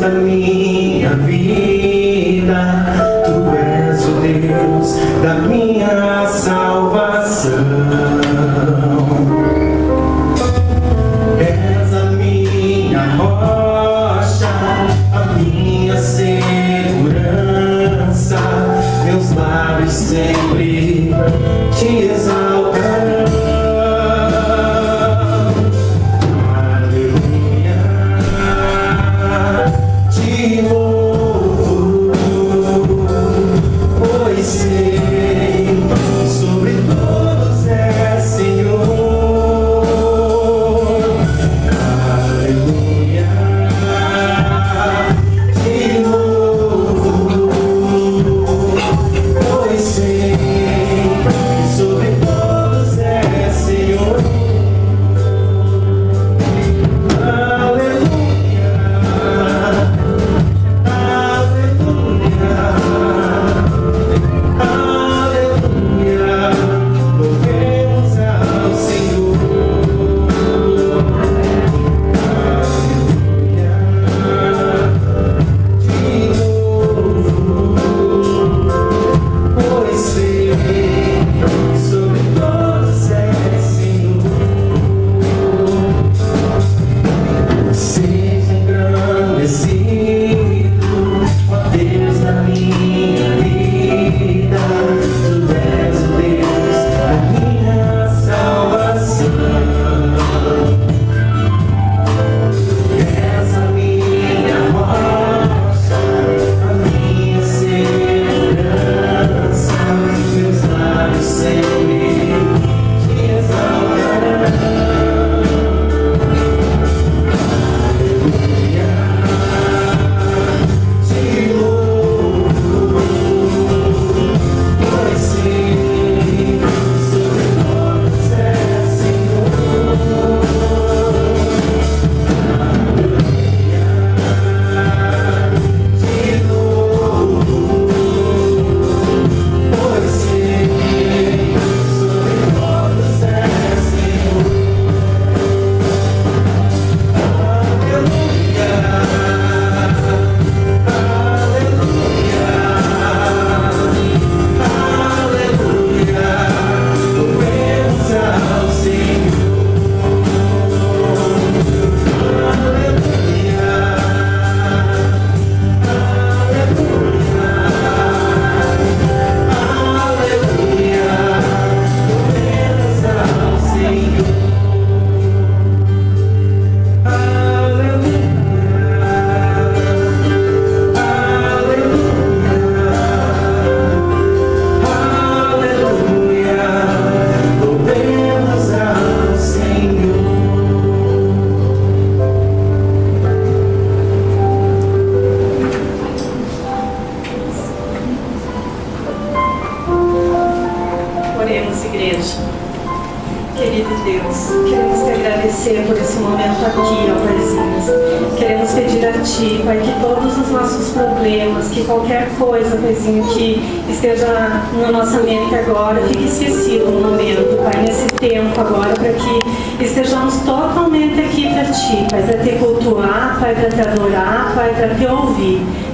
da minha vida, Tu és o Deus da minha salvação. És a minha rocha, a minha segurança, meus lábios sempre Te exaltarão.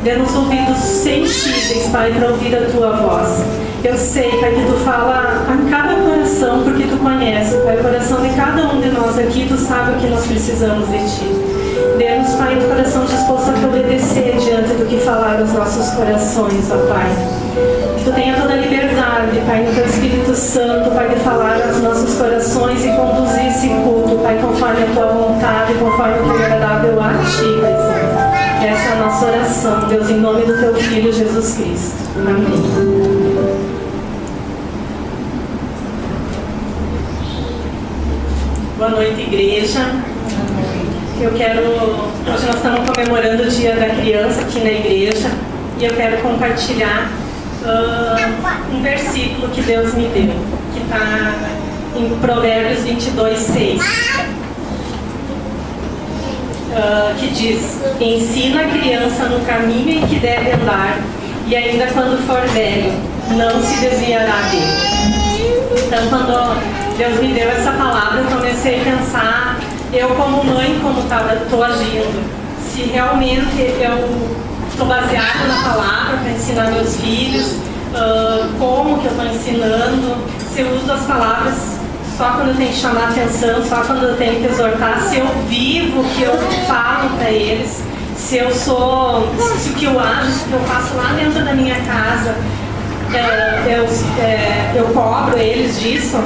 Dê-nos ouvidos sensíveis, Pai, para ouvir a Tua voz. Eu sei, Pai, que Tu fala a cada coração, porque Tu conheces, Pai, o coração de cada um de nós aqui, Tu sabe o que nós precisamos de Ti. Dê-nos, Pai, um coração disposto a te obedecer diante do que falar os nossos corações, ó Pai. Que Tu tenha toda a liberdade, Pai, no Teu Espírito Santo, Pai, de falar aos nossos corações e conduzir esse culto, Pai, conforme a Tua vontade, conforme o que é agradável a Ti, Pai Santo. Essa é a nossa oração, Deus, em nome do Teu Filho, Jesus Cristo. Amém. Boa noite, igreja. Hoje nós estamos comemorando o Dia da Criança aqui na igreja e eu quero compartilhar um versículo que Deus me deu, que está em Provérbios 22:6. Que diz: ensina a criança no caminho em que deve andar, e ainda quando for velho, não se desviará dele. Então, quando Deus me deu essa palavra, eu comecei a pensar, eu como mãe, como estou agindo. se realmente eu estou baseada na palavra para ensinar meus filhos, como que eu estou ensinando, se eu uso as palavras só quando eu tenho que chamar atenção, só quando eu tenho que exortar, se eu vivo o que eu falo para eles, se o que eu ajo, se o que eu faço lá dentro da minha casa, eu cobro eles disso,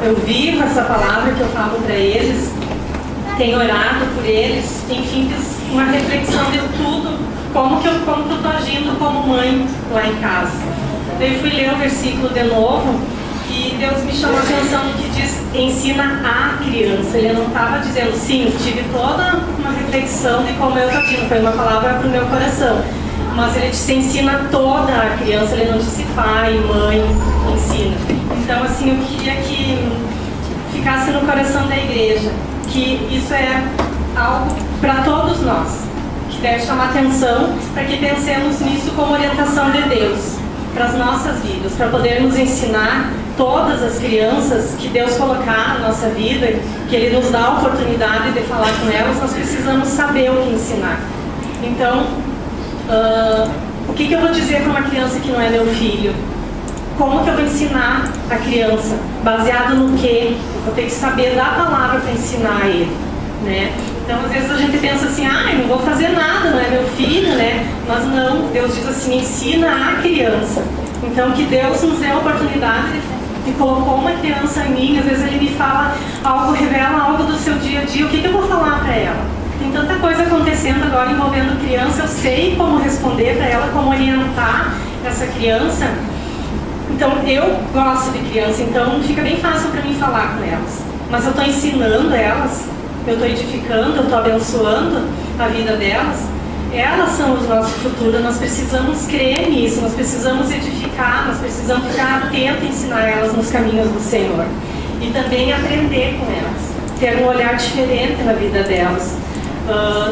eu vivo essa palavra que eu falo para eles, tenho orado por eles, enfim, fiz uma reflexão de tudo, como que eu estou agindo como mãe lá em casa. Daí fui ler o versículo de novo e Deus me chamou a atenção que diz, ensina a criança. Ele não estava dizendo, sim, tive toda uma reflexão de como eu estou agindo, foi uma palavra para o meu coração. Mas ele disse, ensina toda a criança, ele não disse pai, mãe, ensina. Então, assim, eu queria que ficasse no coração da igreja, que isso é algo para todos nós, que deve chamar atenção para que pensemos nisso como orientação de Deus para as nossas vidas, para podermos ensinar todas as crianças que Deus colocar na nossa vida, que Ele nos dá a oportunidade de falar com elas, nós precisamos saber o que ensinar. Então, o que eu vou dizer para uma criança que não é meu filho? Como que eu vou ensinar a criança? Baseado no quê? Eu vou ter que saber da palavra para ensinar a ele, né? Então, às vezes a gente pensa assim, eu não vou fazer nada, não é meu filho, né? Mas não, Deus diz assim, ensina a criança. Então, que Deus nos dê a oportunidade de colocou uma criança em mim, às vezes Ele me fala algo, revela algo do seu dia a dia, o que eu vou falar para ela? Tem tanta coisa acontecendo agora envolvendo criança, eu sei como responder para ela, como orientar essa criança. Então, eu gosto de criança, então fica bem fácil para mim falar com elas. Mas eu estou ensinando elas, eu estou edificando, eu estou abençoando a vida delas. Elas são o nosso futuro, nós precisamos crer nisso, nós precisamos edificar, nós precisamos ficar atentos e ensinar elas nos caminhos do Senhor. E também aprender com elas, ter um olhar diferente na vida delas,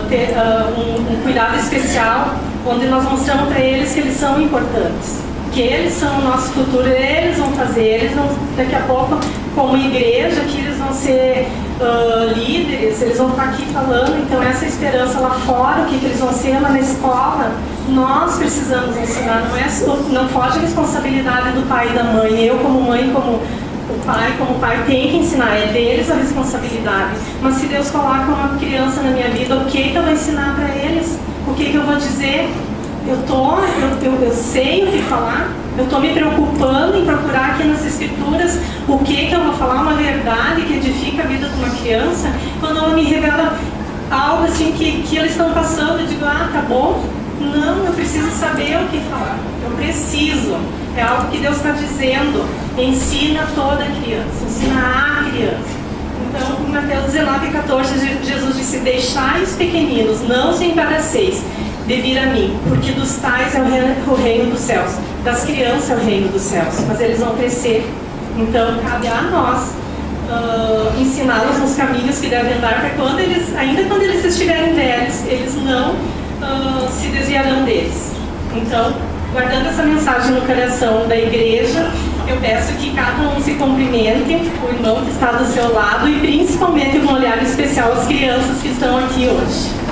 ter um cuidado especial, onde nós mostramos para eles que eles são importantes, que eles são o nosso futuro, eles vão fazer, eles vão, daqui a pouco, como igreja, que eles vão ser líderes, eles vão estar aqui falando, então essa esperança lá fora, o que eles vão ser lá na escola, nós precisamos ensinar, não foge a responsabilidade do pai e da mãe, eu como mãe, como pai, tem que ensinar, é deles a responsabilidade, mas se Deus coloca uma criança na minha vida, o que eu vou ensinar para eles? O que eu vou dizer? Eu sei o que falar, eu estou me preocupando em procurar aqui nas escrituras o que eu vou falar, uma verdade que edifica a vida de uma criança, quando ela me revela algo assim que eles estão passando, eu digo, tá bom, não, eu preciso saber o que falar, eu preciso, é algo que Deus está dizendo, ensina toda criança, ensina a criança. Então, em Mateus 19:14, Jesus disse, deixai os pequeninos, não se embaraceis de vir a mim, porque dos tais é o reino dos céus, das crianças é o reino dos céus, mas eles vão crescer, então cabe a nós ensiná-los nos caminhos que devem andar, para quando eles, ainda quando eles estiverem velhos, eles não se desviarão deles. Então, guardando essa mensagem no coração da igreja, eu peço que cada um se cumprimente, o irmão que está do seu lado, e principalmente um olhar especial às crianças que estão aqui hoje.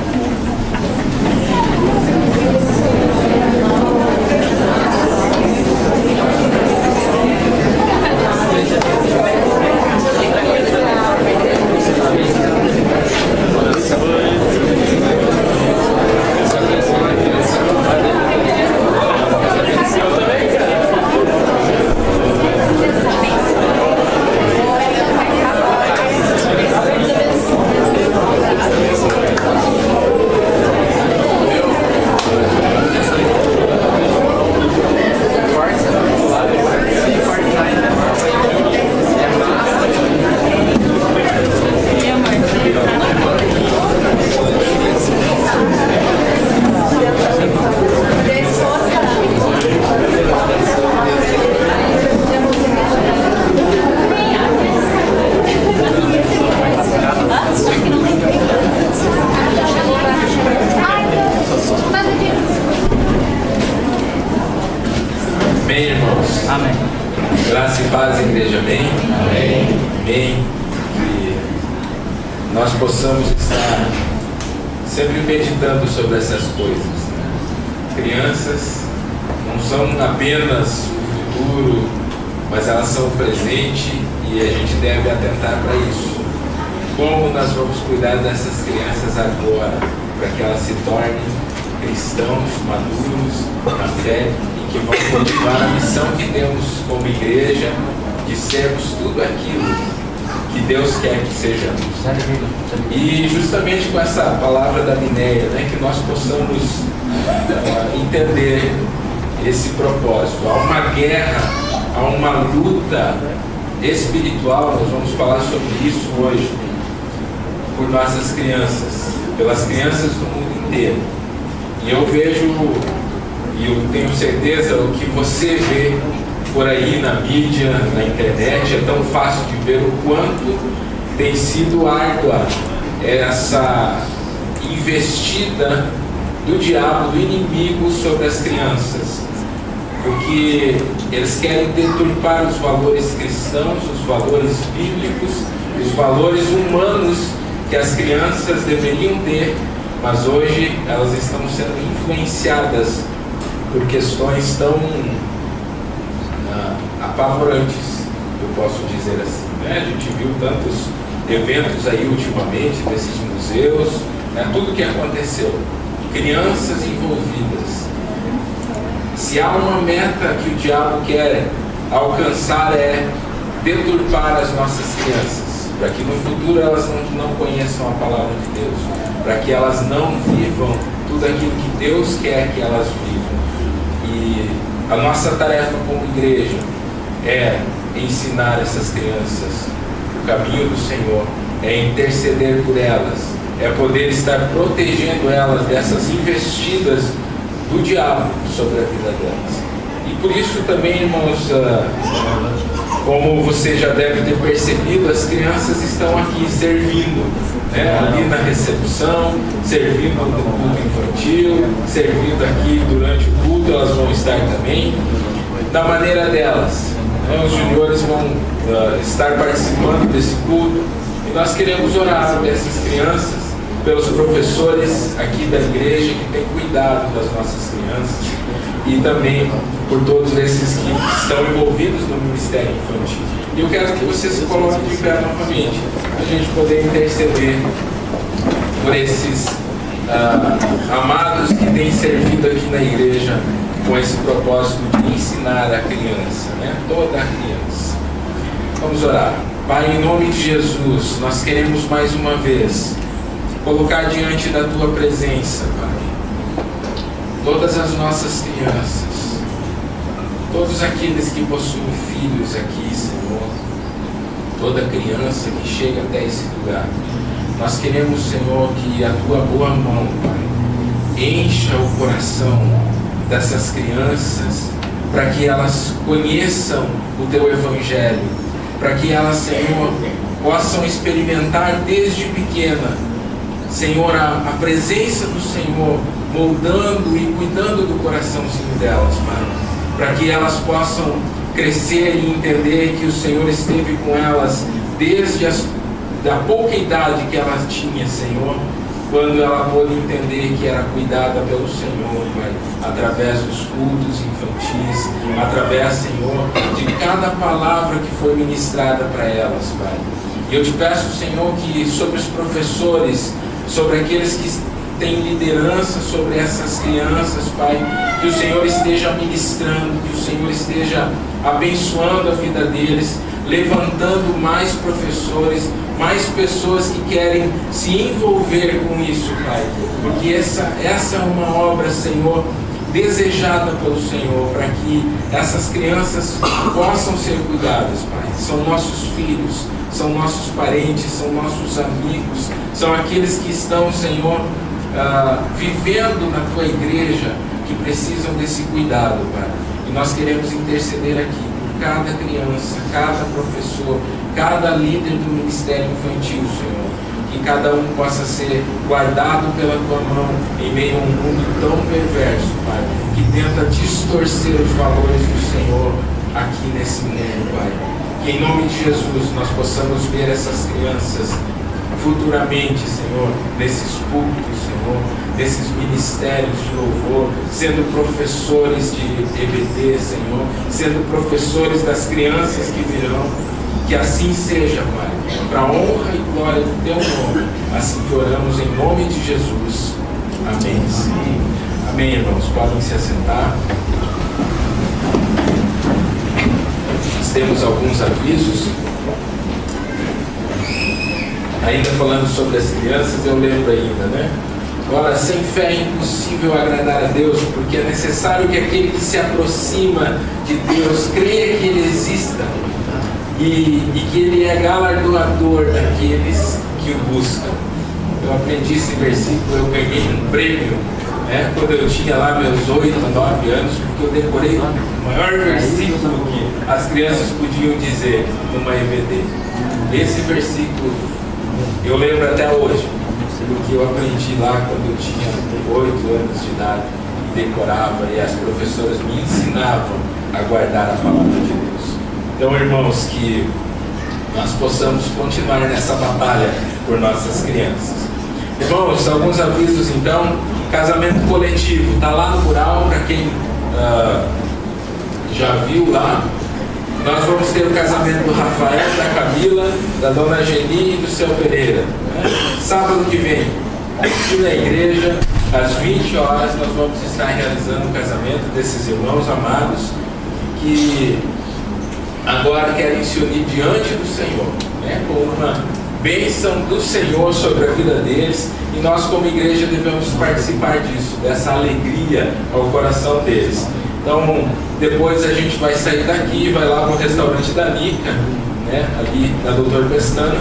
sempre meditando sobre essas coisas. Crianças não são apenas o futuro, mas elas são o presente e a gente deve atentar para isso. Como nós vamos cuidar dessas crianças agora, para que elas se tornem cristãos maduros na fé e que vão continuar a missão que temos como igreja de sermos tudo aquilo que Deus quer que sejamos. E justamente com essa palavra da Mineia, né, que nós possamos entender esse propósito. Há uma guerra, há uma luta espiritual, nós vamos falar sobre isso hoje, por nossas crianças, pelas crianças do mundo inteiro. E eu vejo, e eu tenho certeza, o que você vê por aí na mídia, na internet, é tão fácil de ver o quanto tem sido árdua essa investida do diabo, do inimigo sobre as crianças, porque eles querem deturpar os valores cristãos, os valores bíblicos, os valores humanos que as crianças deveriam ter, mas hoje elas estão sendo influenciadas por questões tão apavorantes, eu posso dizer assim, né? A gente viu tantos eventos aí ultimamente, desses museus, né? Tudo que aconteceu, crianças envolvidas. Se há uma meta que o diabo quer alcançar, é deturpar as nossas crianças, para que no futuro elas não conheçam a palavra de Deus, para que elas não vivam tudo aquilo que Deus quer que elas vivam. E a nossa tarefa como igreja é ensinar essas crianças o caminho do Senhor, é interceder por elas, é poder estar protegendo elas dessas investidas do diabo sobre a vida delas. E por isso também, irmãos, como você já deve ter percebido, as crianças estão aqui servindo, né? Ali na recepção, servindo no culto infantil, servindo aqui durante o culto, elas vão estar também, da maneira delas. Os juniores vão estar participando desse culto e nós queremos orar por essas crianças, pelos professores aqui da igreja que têm cuidado das nossas crianças e também por todos esses que estão envolvidos no ministério infantil. E eu quero que você se coloque de pé novamente, para a gente poder interceder por esses amados que têm servido aqui na igreja com esse propósito de ensinar a criança, né? Toda a criança. Vamos orar. Pai, em nome de Jesus, nós queremos mais uma vez colocar diante da Tua presença, Pai, todas as nossas crianças, todos aqueles que possuem filhos aqui, Senhor, toda criança que chega até esse lugar. Nós queremos, Senhor, que a Tua boa mão, Pai, encha o coração dessas crianças, para que elas conheçam o Teu Evangelho, para que elas, Senhor, possam experimentar desde pequena, Senhor, a presença do Senhor moldando e cuidando do coraçãozinho delas, Pai, para que elas possam crescer e entender que o Senhor esteve com elas desde da pouca idade que ela tinha, Senhor, quando ela pôde entender que era cuidada pelo Senhor, Pai, através dos cultos infantis, através, Senhor, de cada palavra que foi ministrada para elas, Pai. E eu te peço, Senhor, que sobre os professores, sobre aqueles que têm liderança sobre essas crianças, Pai, que o Senhor esteja ministrando, que o Senhor esteja abençoando a vida deles, levantando mais professores, mais pessoas que querem se envolver com isso, Pai, porque essa é uma obra, Senhor, desejada pelo Senhor, para que essas crianças possam ser cuidadas, Pai. São nossos filhos, são nossos parentes, são nossos amigos, são aqueles que estão, Senhor, vivendo na Tua igreja, que precisam desse cuidado, Pai. E nós queremos interceder aqui por cada criança, cada professor, cada líder do ministério infantil, Senhor, que cada um possa ser guardado pela Tua mão em meio a um mundo tão perverso, Pai, que tenta distorcer os valores do Senhor aqui nesse mundo, Pai. Que em nome de Jesus nós possamos ver essas crianças futuramente, Senhor, nesses púlpitos, Senhor, Senhor, desses ministérios de louvor, sendo professores de EBD, Senhor, sendo professores das crianças que virão. Que assim seja, Pai, para a honra e glória do Teu nome. Assim que oramos em nome de Jesus. Amém. Amém, irmãos. Podem se assentar. Nós temos alguns avisos. Ainda falando sobre as crianças, eu lembro ainda, né? Ora, sem fé é impossível agradar a Deus, porque é necessário que aquele que se aproxima de Deus creia que Ele exista e que Ele é galardoador daqueles que o buscam. Eu aprendi esse versículo, eu ganhei um prêmio, né, quando eu tinha lá meus 8, 9 anos, porque eu decorei o maior versículo que as crianças podiam dizer numa EBD. Esse versículo eu lembro até hoje, porque eu aprendi lá quando eu tinha 8 anos de idade, e decorava, e as professoras me ensinavam a guardar a palavra de Deus. Então, irmãos, que nós possamos continuar nessa batalha por nossas crianças. Irmãos, alguns avisos então. Casamento coletivo, está lá no mural, para quem já viu lá. Nós vamos ter o casamento do Rafael, da Camila, da Dona Geni e do Seu Pereira, né? Sábado que vem, aqui na igreja, às 20 horas, nós vamos estar realizando o casamento desses irmãos amados que agora querem se unir diante do Senhor, né? Com uma bênção do Senhor sobre a vida deles, e nós como igreja devemos participar disso, dessa alegria ao coração deles. Então, depois a gente vai sair daqui e vai lá no restaurante da Nica, né, ali na Doutor Pestana,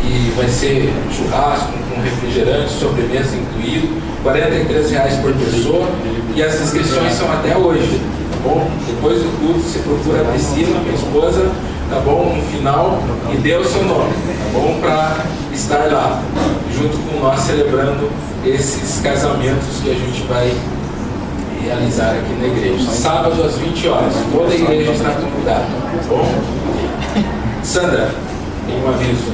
e vai ser churrasco com refrigerante, sobremesa incluído, R$43 por pessoa, e as inscrições são até hoje, tá bom? Depois do culto você procura a Priscila, minha esposa, tá bom? No final, e dê o seu nome, tá bom? Para estar lá, junto com nós, celebrando esses casamentos que a gente vai realizar aqui na igreja. Sábado às 20 horas, toda a igreja está convidada, tá bom? Sandra, tem um aviso.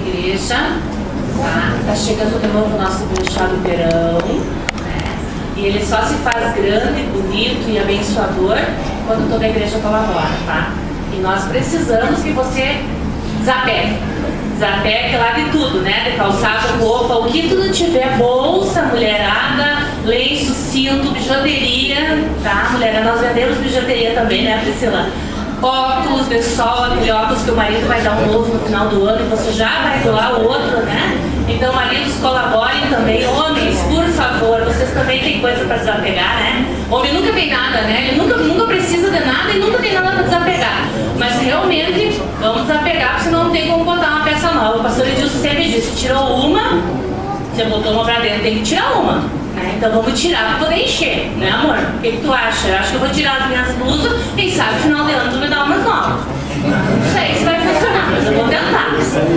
Igreja, tá chegando de novo o nosso brechó do verão, né? E ele só se faz grande, bonito e abençoador quando toda a igreja colabora, tá? E nós precisamos que você desapegue, lá de tudo, né? De calçado, roupa, o que tudo tiver, bolsa, mulherada, lenço, cinto, bijuteria, tá? Mulherada, nós vendemos bijuteria também, né, Priscila? Óculos de sol, aquele óculos que o marido vai dar um novo no final do ano e você já vai doar o outro, né? Então, maridos, colaborem também. Homens, por favor, vocês também têm coisa para desapegar, né? Homem nunca tem nada, né? Ele nunca precisa de nada e nunca tem nada para desapegar. Mas realmente, vamos desapegar, porque senão não tem como botar uma peça nova. O pastor Edilson sempre disse, tirou uma, você botou uma para dentro, tem que tirar uma. Né? Então vamos tirar para poder encher, né, amor? O que tu acha? Eu acho que eu vou tirar as minhas blusas, quem sabe no final de ano tu me dá umas novas. Não sei se vai funcionar, mas eu vou tentar,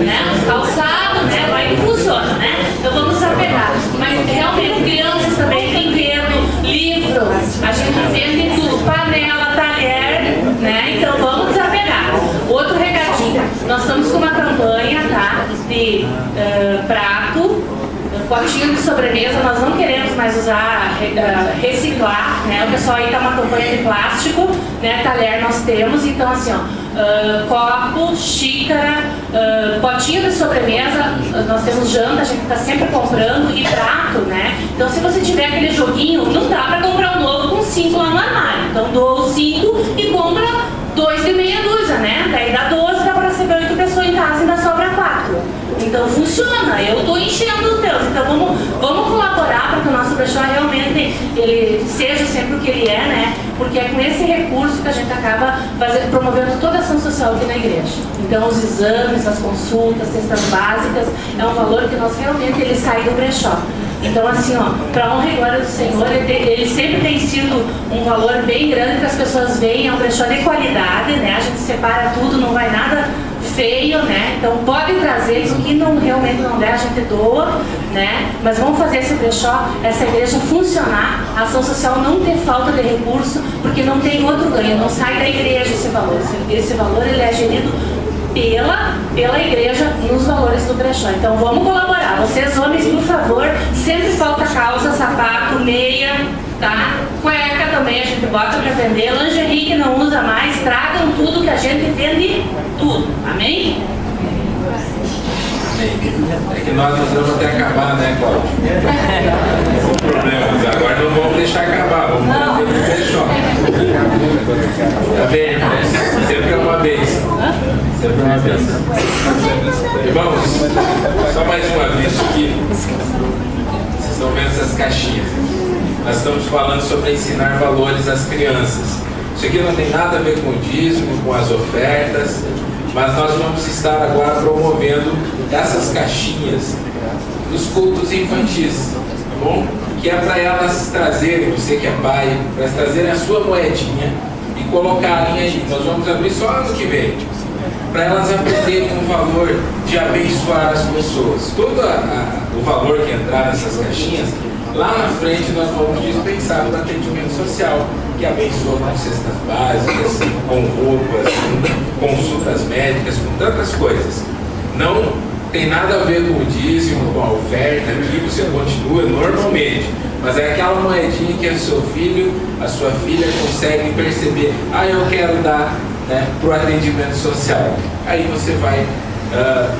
né? Os calçados, né? Vai que funciona, né? Então vamos desapegar. Mas realmente crianças também, brinquedo, livro, a gente vende tudo, panela, talher, né? Então vamos desapegar. Outro recadinho, nós estamos com uma campanha, tá? De prato, potinho de sobremesa, nós não queremos mais usar, reciclar, né? O pessoal aí tá uma campanha de plástico, né? Talher nós temos, então assim, ó, copo, xícara, potinho de sobremesa, nós temos janta, a gente tá sempre comprando, e prato, né? Então se você tiver aquele joguinho, não dá para comprar um novo com 5 lá no armário, então doa os 5 e compra 2 de meia dúzia, né? Daí dá 12, dá para receber 8 pessoas em casa e ainda sobra 4. Então funciona, eu estou enchendo os teus, então vamos colaborar para que o nosso brechó realmente ele seja sempre o que ele é, né? Porque é com esse recurso que a gente acaba promovendo toda a ação social aqui na igreja. Então os exames, as consultas, cestas básicas, é um valor que nós realmente ele sai do brechó. Então assim, ó, para honra e glória do Senhor, ele sempre tem sido um valor bem grande que as pessoas veem, é um brechó de qualidade, né? A gente separa tudo, não vai nada feio, né? Então pode trazer, o que não, realmente não der, a gente doa, né? Mas vamos fazer esse brechó, essa igreja funcionar, a ação social não ter falta de recurso, porque não tem outro ganho, não sai da igreja esse valor. Esse valor ele é gerido pela igreja nos valores do brechó. Então vamos colaborar. Vocês homens, por favor, sempre falta calça, sapato, meia, tá? Cueca também a gente bota para vender, lingerie que não usa mais, tragam tudo que a gente vende tudo. Amém? É que nós vamos até acabar, né, Cláudio? Sem problemas. Agora não vamos deixar acabar, vamos fazer o brechó. Tá bem, irmãos? Sempre é uma bênção. Sempre é uma bênção. Irmãos, só mais um aviso aqui. Vocês estão vendo essas caixinhas? Nós estamos falando sobre ensinar valores às crianças. Isso aqui não tem nada a ver com o dízimo, com as ofertas, mas nós vamos estar agora promovendo essas caixinhas dos cultos infantis, tá bom? Que é para elas trazerem, você que é pai, para elas trazerem a sua moedinha e colocarem aí. Nós vamos abrir só ano que vem, para elas aprenderem o valor de abençoar as pessoas. Todo o valor que entrar nessas caixinhas, lá na frente nós vamos dispensar para atendimento social, que abençoa com cestas básicas, com roupas, com consultas médicas, com tantas coisas. Não tem nada a ver com o dízimo, com a oferta, aqui você continua normalmente, mas é aquela moedinha que o seu filho, a sua filha conseguem perceber, eu quero dar, né, para o atendimento social. Aí você vai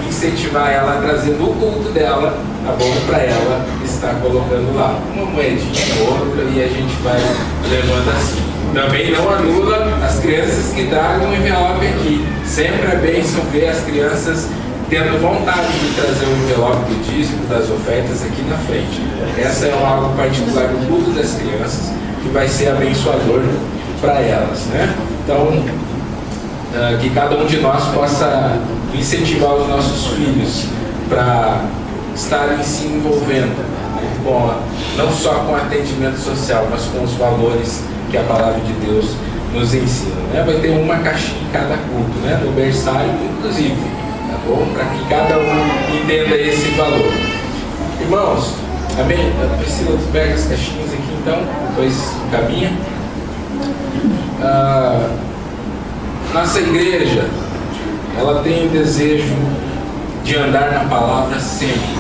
incentivar ela a trazer no culto dela, tá bom? Para ela estar colocando lá uma moedinha ou outra e a gente vai levando assim. Também não anula as crianças que tragam envelope aqui. Sempre é bênção ver as crianças tendo vontade de trazer o envelope do dízimo, das ofertas aqui na frente. Essa é algo particular do culto das crianças que vai ser abençoador para elas, né? Então, que cada um de nós possa incentivar os nossos filhos para estarem se envolvendo, né, não só com o atendimento social, mas com os valores que a palavra de Deus nos ensina, né? Vai ter uma caixinha em cada culto, né? No berçário, inclusive, tá bom? Para que cada um entenda esse valor. Irmãos, amém? A Priscila pega as caixinhas aqui então, depois caminha. Nossa igreja, ela tem o desejo de andar na palavra sempre.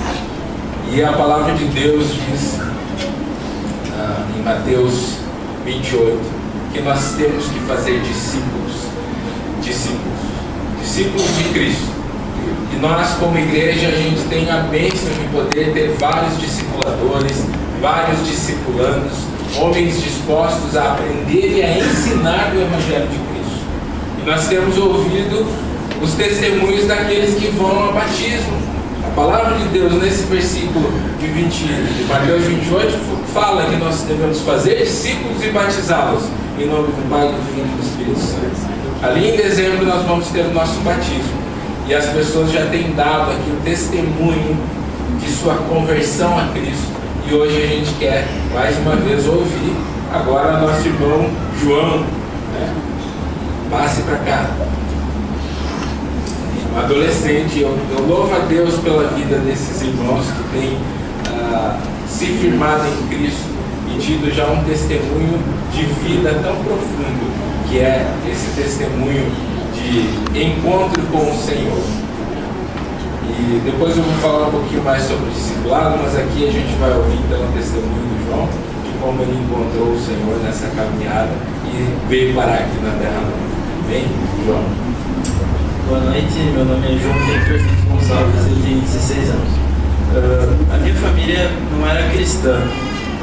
E a palavra de Deus diz em Mateus 28 que nós temos que fazer discípulos de Cristo. E nós, como igreja, a gente tem a bênção de poder ter vários discipuladores, vários discipulandos, homens dispostos a aprender e a ensinar o Evangelho de Cristo. E nós temos ouvido os testemunhos daqueles que vão ao batismo. A palavra de Deus, nesse versículo de Mateus 28, fala que nós devemos fazer discípulos e batizá-los em nome do Pai, do Filho e do Espírito Santo. Ali em dezembro nós vamos ter o nosso batismo. E as pessoas já têm dado aqui o testemunho de sua conversão a Cristo. E hoje a gente quer, mais uma vez, ouvir agora nosso irmão João, né? Passe para cá. Um adolescente, eu louvo a Deus pela vida desses irmãos que têm se firmado em Cristo e tido já um testemunho de vida tão profundo, que é esse testemunho de encontro com o Senhor. E depois eu vou falar um pouquinho mais sobre o discipulado, mas aqui a gente vai ouvir pelo testemunho do João, de como ele encontrou o Senhor nessa caminhada e veio parar aqui na Terra Nova. Bem, João? Boa noite, meu nome é João Victor Gonçalves, eu tenho 16 anos. A minha família não era cristã.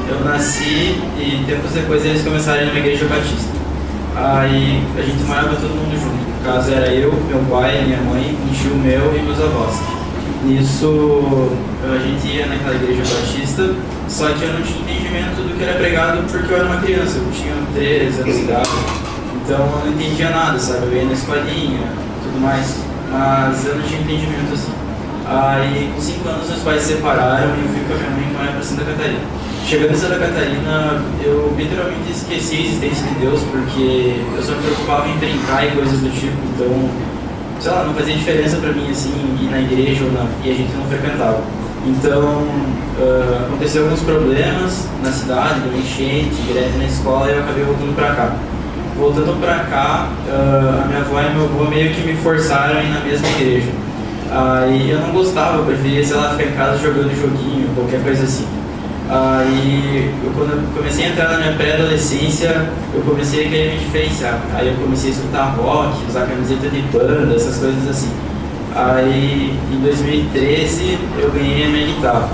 Eu nasci e tempos depois eles começaram a ir numa igreja batista. Aí a gente morava todo mundo junto. No caso era eu, meu pai, minha mãe, um tio meu e meus avós. Nisso a gente ia naquela igreja batista, só que eu não tinha entendimento do que era pregado porque eu era uma criança. Eu tinha 13 anos de idade, então eu não entendia nada, sabe? Eu ia na escolinha, tudo mais, mas eu não tinha entendimento assim. Aí com 5 anos meus pais se separaram e eu fui com a minha mãe morar para Santa Catarina. Chegando em Santa Catarina, eu literalmente esqueci a existência de Deus, porque eu só me preocupava em brincar e coisas do tipo, então sei lá, não fazia diferença para mim, assim, ir na igreja ou não, e a gente não frequentava. Então, aconteceu alguns problemas na cidade, deu enchente, greve na escola, e eu acabei voltando para cá. Voltando para cá, a minha avó e meu avô meio que me forçaram a ir na mesma igreja. Aí eu não gostava, eu preferia, sei lá, ficar em casa jogando joguinho, qualquer coisa assim. Aí, quando eu comecei a entrar na minha pré-adolescência, eu comecei a querer me diferenciar. Aí eu comecei a escutar rock, usar camiseta de banda, essas coisas assim. Aí, em 2013, eu ganhei a minha guitarra,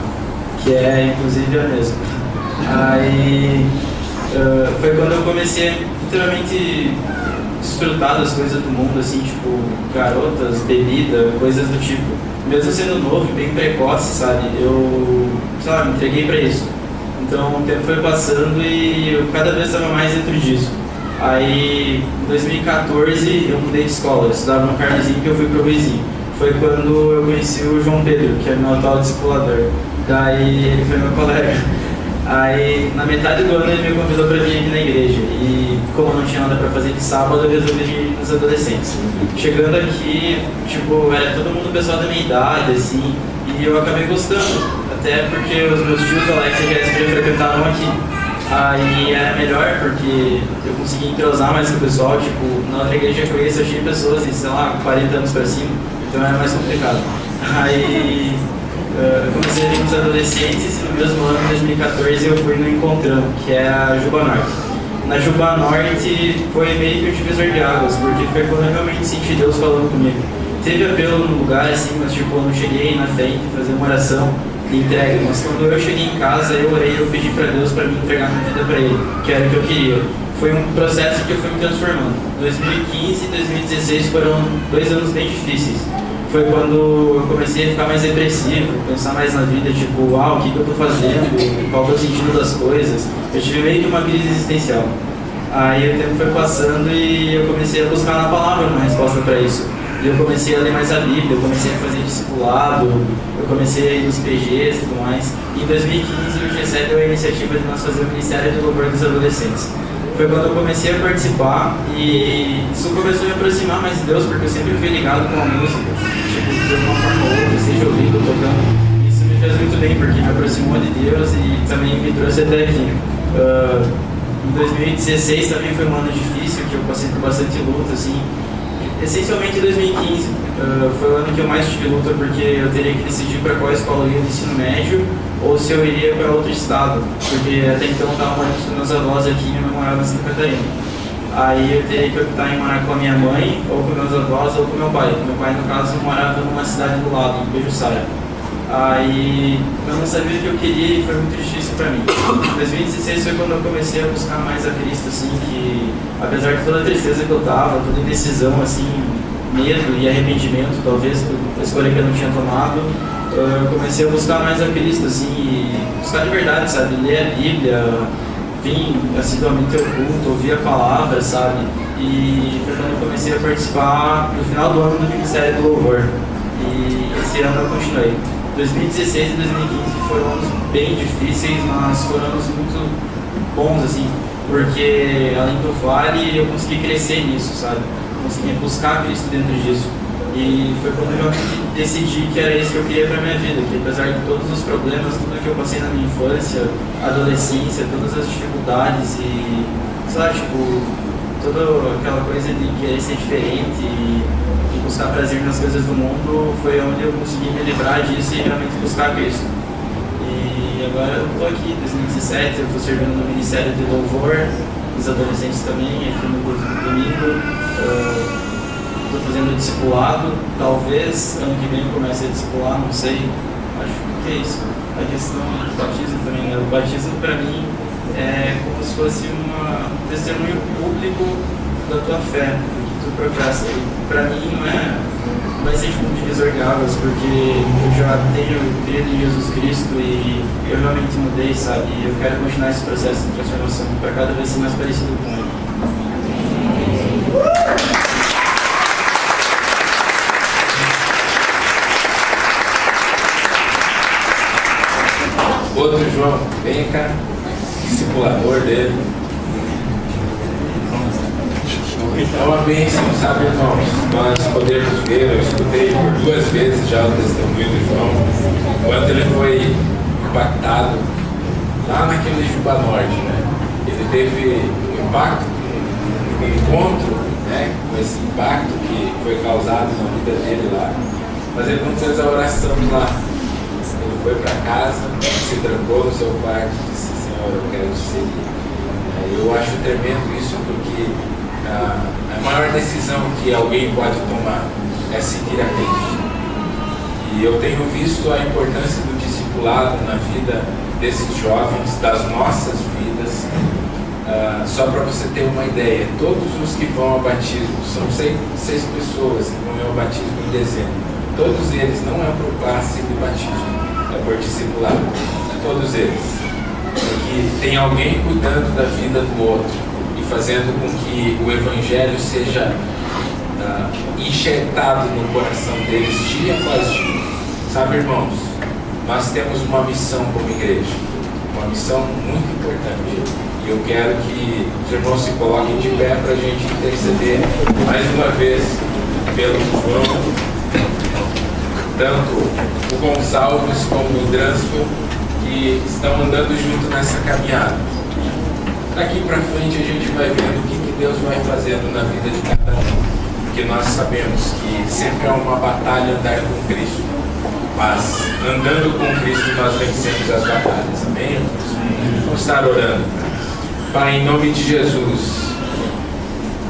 que é inclusive a mesma. Aí, foi quando eu comecei a literalmente desfrutar das coisas do mundo, assim, tipo, garotas, bebida, coisas do tipo. Mesmo sendo novo, bem precoce, sabe, eu, sei lá, me entreguei pra isso. Então, o tempo foi passando e eu cada vez estava mais dentro disso. Aí, em 2014, eu mudei de escola, eu estudava no Carnezinho, que eu fui pro Ruizinho. Foi quando eu conheci o João Pedro, que é meu atual discipulador. Daí, ele foi meu colega. Aí, na metade do ano, ele me convidou para vir aqui na igreja. E, como não tinha nada para fazer de sábado, eu resolvi vir nos adolescentes. Chegando aqui, tipo, era todo mundo pessoal da minha idade, assim, e eu acabei gostando. Até porque os meus tios, Alex e Jéssica, frequentavam aqui. Aí era melhor porque eu consegui entrosar mais com o pessoal. Tipo, na outra igreja que eu conheço, eu achei pessoas de, sei lá, 40 anos para cima. Então era mais complicado. Aí eu comecei a vir com os adolescentes e no mesmo ano, em 2014, eu fui no Encontrão, que é a Juba Norte. Na Juba Norte foi meio que um divisor de águas, porque foi quando eu realmente senti Deus falando comigo. Teve apelo no lugar, assim, mas tipo, eu não cheguei na frente fazer uma oração de entrega. Mas quando eu cheguei em casa, eu orei, eu pedi para Deus para me entregar minha vida para Ele, que era o que eu queria. Foi um processo que eu fui me transformando. 2015 e 2016 foram 2 anos bem difíceis. Foi quando eu comecei a ficar mais depressivo, pensar mais na vida, tipo, o que eu tô fazendo, qual é o sentido das coisas. Eu tive meio que uma crise existencial. Aí o tempo foi passando e eu comecei a buscar na palavra uma resposta para isso. E eu comecei a ler mais a Bíblia, eu comecei a fazer discipulado, eu comecei a ir nos PGs e tudo mais. E em 2015 o GC deu a iniciativa de nós fazer o Ministério de Louvor dos Adolescentes. Foi quando eu comecei a participar e isso começou a me aproximar mais de Deus, porque eu sempre fui ligado com a música, tipo, de uma forma ou outra, seja ouvindo, tocando. Isso me fez muito bem, porque me aproximou de Deus e também me trouxe até aqui. Em 2016 também foi um ano difícil, que eu passei por bastante luta, assim. Essencialmente em 2015 foi o ano que eu mais tive luta, porque eu teria que decidir para qual escola eu ia de ensino médio ou se eu iria para outro estado, porque até então eu estava morando com meus avós aqui e eu morava em Santa Catarina. Aí eu teria que optar em morar com a minha mãe, ou com meus avós, ou com meu pai. Meu pai, no caso, morava numa cidade do lado, em Pejuçara. Aí eu não sabia o que eu queria e foi muito difícil para mim. Em 2016 foi quando eu comecei a buscar mais a Cristo, assim, que apesar de toda a tristeza que eu tava, toda indecisão, assim, medo e arrependimento, talvez, pela escolha que eu não tinha tomado, eu comecei a buscar mais a Cristo, assim, e buscar de verdade, sabe? Ler a Bíblia, vim assiduamente ao culto, ouvir a palavra, sabe? E foi quando eu comecei a participar no final do ano do Ministério do Louvor. E esse ano eu continuei. 2016 e 2015 foram anos bem difíceis, mas foram anos muito bons, assim, porque além do vale eu consegui crescer nisso, sabe? Consegui buscar Cristo dentro disso. E foi quando eu realmente decidi que era isso que eu queria para minha vida, que apesar de todos os problemas, tudo que eu passei na minha infância, adolescência, todas as dificuldades e, sei lá, tipo, toda aquela coisa de querer ser diferente e buscar prazer nas coisas do mundo, foi onde eu consegui me livrar disso e realmente buscar Cristo. E agora eu estou aqui, em 2017, eu estou servindo no Ministério de Louvor, os adolescentes também, aqui no curso do domingo. Estou fazendo discipulado, talvez ano que vem eu comece a discipular, não sei, acho que é isso. A questão do batismo também, né? O batismo para mim é como se fosse um testemunho público da tua fé, do que tu professa. Para mim não vai ser tipo um divisor de águas, porque eu já tenho crido em Jesus Cristo e eu realmente mudei, sabe? E eu quero continuar esse processo de transformação para cada vez ser mais parecido com Ele. Outro João, vem cá, discipulador dele. É uma bênção, sabe, irmãos? Nós podemos ver, eu escutei por 2 vezes já o testemunho do João, quando ele foi impactado lá naquele Juba Norte, né? Ele teve um impacto, um encontro, né, com esse impacto que foi causado na vida dele lá. Mas ele não fez a oração lá. Ele foi para casa, se trancou no seu quarto e disse: Senhor, eu quero te seguir. Eu acho tremendo isso, porque a maior decisão que alguém pode tomar é seguir a Cristo. E eu tenho visto a importância do discipulado na vida desses jovens, das nossas vidas. Só para você ter uma ideia, todos os que vão ao batismo, são 6 pessoas que vão ao batismo em dezembro. Todos eles não é por passe de batismo, é por discipulado. Todos eles. Porque tem alguém cuidando da vida do outro e fazendo com que o Evangelho seja enxertado no coração deles dia após dia. Sabe, irmãos, nós temos uma missão como igreja, uma missão muito importante. E eu quero que os irmãos se coloquem de pé para a gente interceder mais uma vez pelo João, tanto o Gonçalves como o Dransfield, que estão andando junto nessa caminhada. Daqui para frente a gente vai vendo o que Deus vai fazendo na vida de cada um. Porque nós sabemos que sempre é uma batalha andar com Cristo. Mas andando com Cristo nós vencemos as batalhas. Amém? Vamos estar orando. Pai, em nome de Jesus,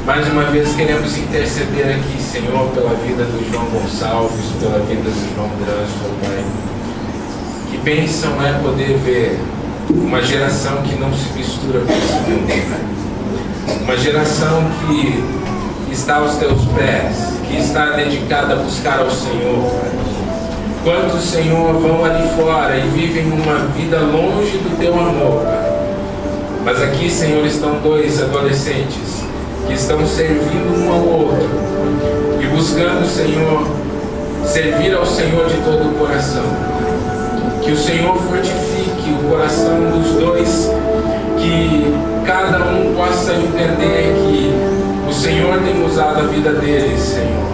mais uma vez queremos interceder aqui, Senhor, pela vida do João Gonçalves, pela vida do João Dransfield, Pai. Que bênção é poder ver uma geração que não se mistura com esse mundo, Pai. Uma geração que está aos teus pés, que está dedicada a buscar ao Senhor, Pai. Quantos, Senhor, vão ali fora e vivem uma vida longe do teu amor, Pai. Mas aqui, Senhor, estão 2 adolescentes que estão servindo um ao outro e buscando, Senhor, servir ao Senhor de todo o coração. Que o Senhor fortifique o coração dos 2, que cada um possa entender que o Senhor tem usado a vida deles, Senhor,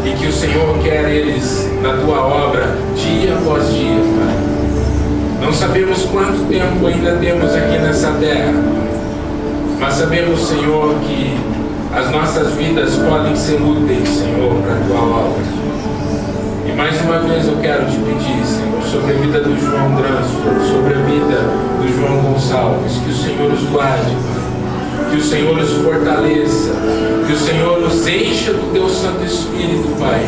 e que o Senhor quer eles na tua obra dia após dia, Pai. Não sabemos quanto tempo ainda temos aqui nessa terra, mas sabemos, Senhor, que as nossas vidas podem ser úteis, Senhor, para a tua obra. E mais uma vez eu quero te pedir, Senhor, sobre a vida do João Dransfield, sobre a vida do João Gonçalves, que o Senhor os guarde, Pai. Que o Senhor os fortaleça, que o Senhor os encha do teu Santo Espírito, Pai,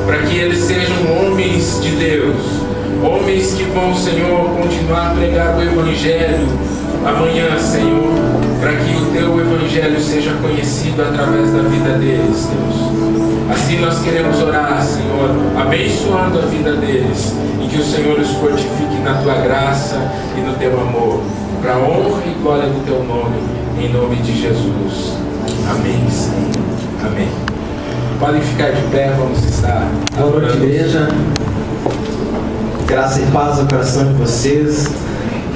para que eles sejam homens de Deus, homens que vão, Senhor, continuar a pregar o Evangelho amanhã, Senhor, para que o teu Evangelho seja conhecido através da vida deles, Deus. Assim nós queremos orar, Senhor, abençoando a vida deles, e que o Senhor os fortifique na tua graça e no teu amor, para a honra e glória do teu nome, em nome de Jesus. Amém, Senhor. Amém. Podem ficar de pé, vamos estar. Boa noite, igreja. Graça e paz no coração de vocês.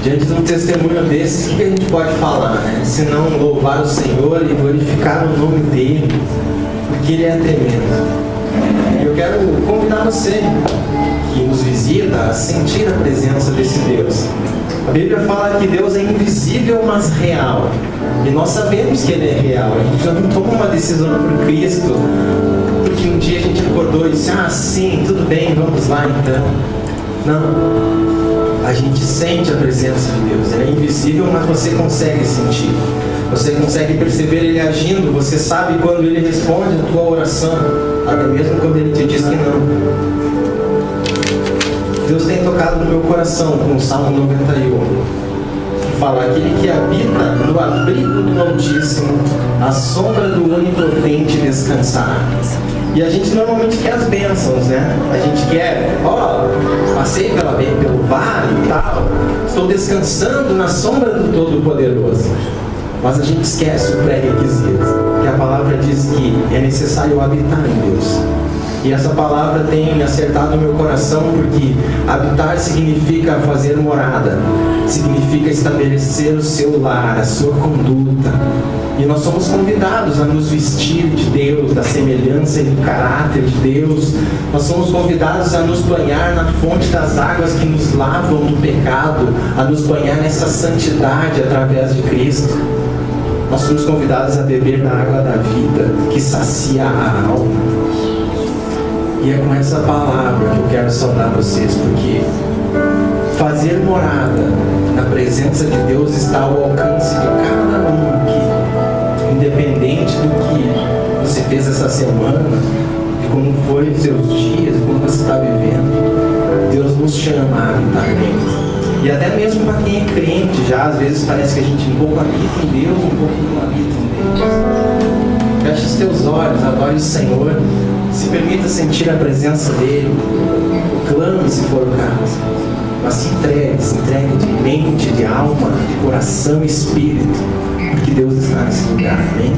Diante de um testemunho desse, o que a gente pode falar, né? Se não louvar o Senhor e glorificar o nome dEle, porque Ele é tremendo. E eu quero convidar você que nos visita a sentir a presença desse Deus. A Bíblia fala que Deus é invisível, mas real. E nós sabemos que Ele é real. A gente não toma uma decisão por Cristo porque um dia a gente acordou e disse: ah, sim, tudo bem, vamos lá então. Não, a gente sente a presença de Deus. Ele é invisível, mas você consegue sentir. Você consegue perceber Ele agindo. Você sabe quando Ele responde a tua oração, até mesmo quando Ele te diz que não. Deus tem tocado no meu coração com o Salmo 91, que fala: aquele que habita no abrigo do Altíssimo, a sombra do Onipotente descansará. E a gente normalmente quer as bênçãos, né? A gente quer, passei pelo vale e tal, estou descansando na sombra do Todo-Poderoso. Mas a gente esquece o pré-requisito, que a palavra diz que é necessário habitar em Deus. E essa palavra tem acertado o meu coração, porque habitar significa fazer morada, significa significa estabelecer o seu lar, a sua conduta. E nós somos convidados a nos vestir de Deus, da semelhança e do caráter de Deus. Nós somos convidados a nos banhar na fonte das águas que nos lavam do pecado, a nos banhar nessa santidade através de Cristo. Nós somos convidados a beber da água da vida, que sacia a alma. E é com essa palavra que eu quero saudar vocês, porque fazer morada na presença de Deus está ao alcance de cada um aqui, independente do que você fez essa semana, de como foi os seus dias, como você está vivendo. Deus nos chama a habitar nele. E até mesmo para quem é crente, já às vezes parece que a gente um pouco habita em Deus, um pouco não habita em Deus. Feche os teus olhos, adore o Senhor, se permita sentir a presença dele, clame se for o caso, mas se entregue de mente, de alma, de coração e espírito, porque Deus está nesse lugar, amém?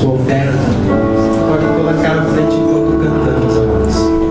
sua oferta. Pode colocar na frente enquanto cantamos, amados.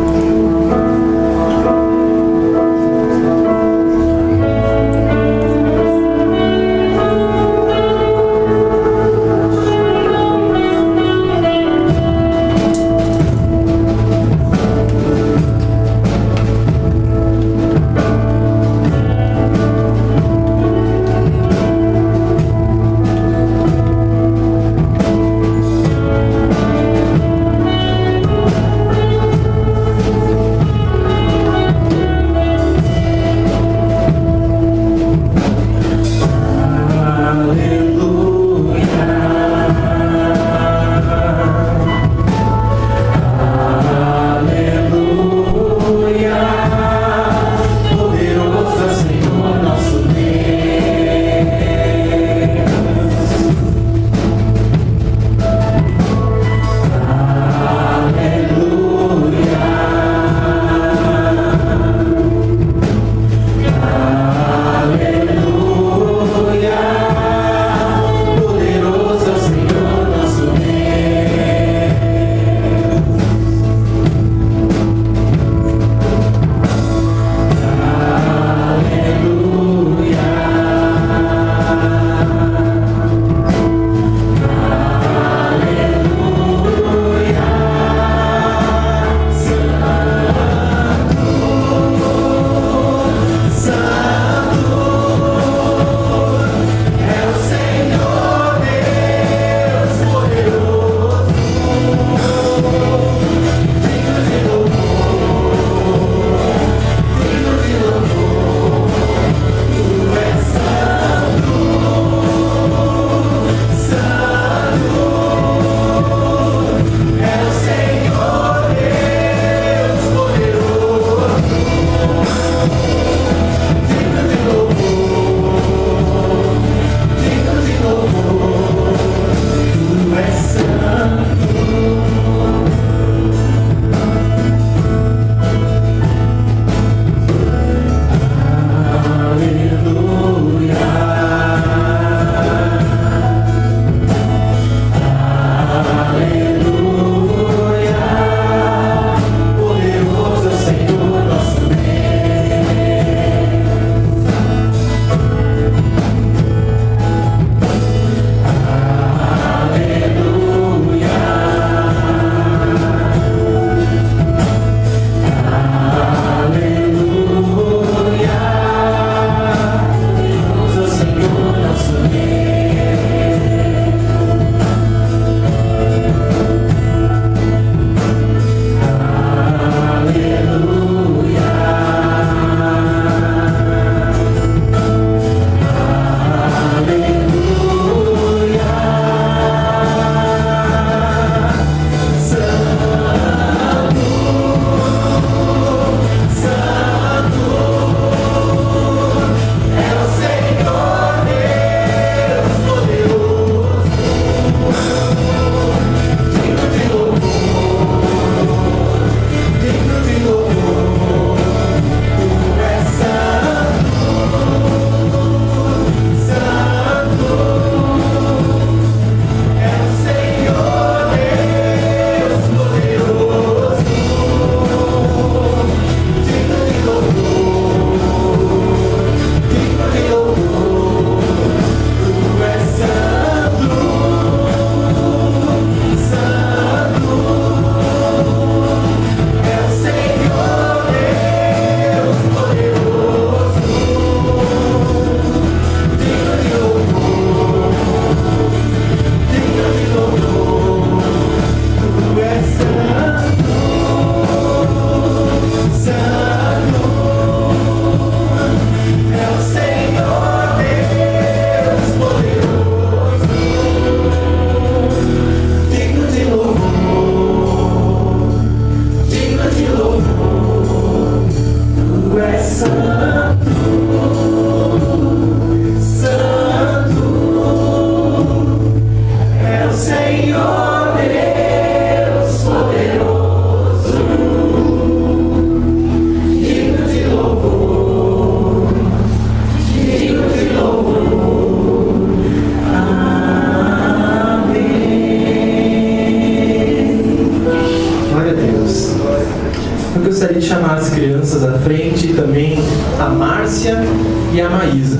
Márcia e a Maísa,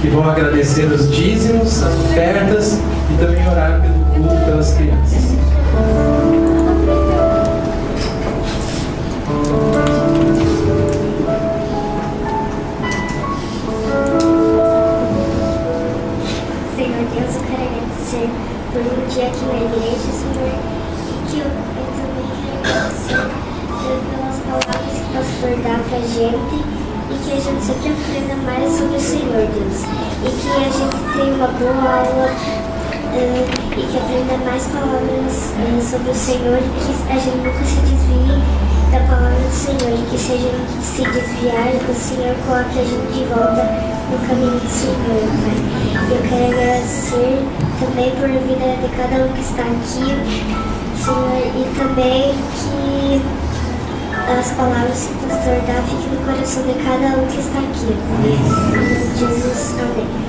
que vão agradecer os dízimos, as ofertas e também orar pelo culto pelas crianças. Senhor Deus, eu quero agradecer por um dia aqui na igreja, Senhor, e que eu também quero agradecer pelas palavras que o pastor dá pra gente e que a gente sempre aprenda mais sobre o Senhor, Deus, e que a gente tenha uma boa aula e que aprenda mais palavras sobre o Senhor e que a gente nunca se desvie da palavra do Senhor e que se a gente se desviar, o Senhor coloque a gente de volta no caminho do Senhor, Pai. Eu quero agradecer também por a vida de cada um que está aqui, Senhor, e também que as palavras que o pastor dá fiquem no coração de cada um que está aqui. Em nome de Jesus, amém.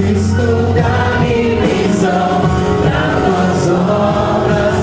Cristo, dá-me visão, das tuas obras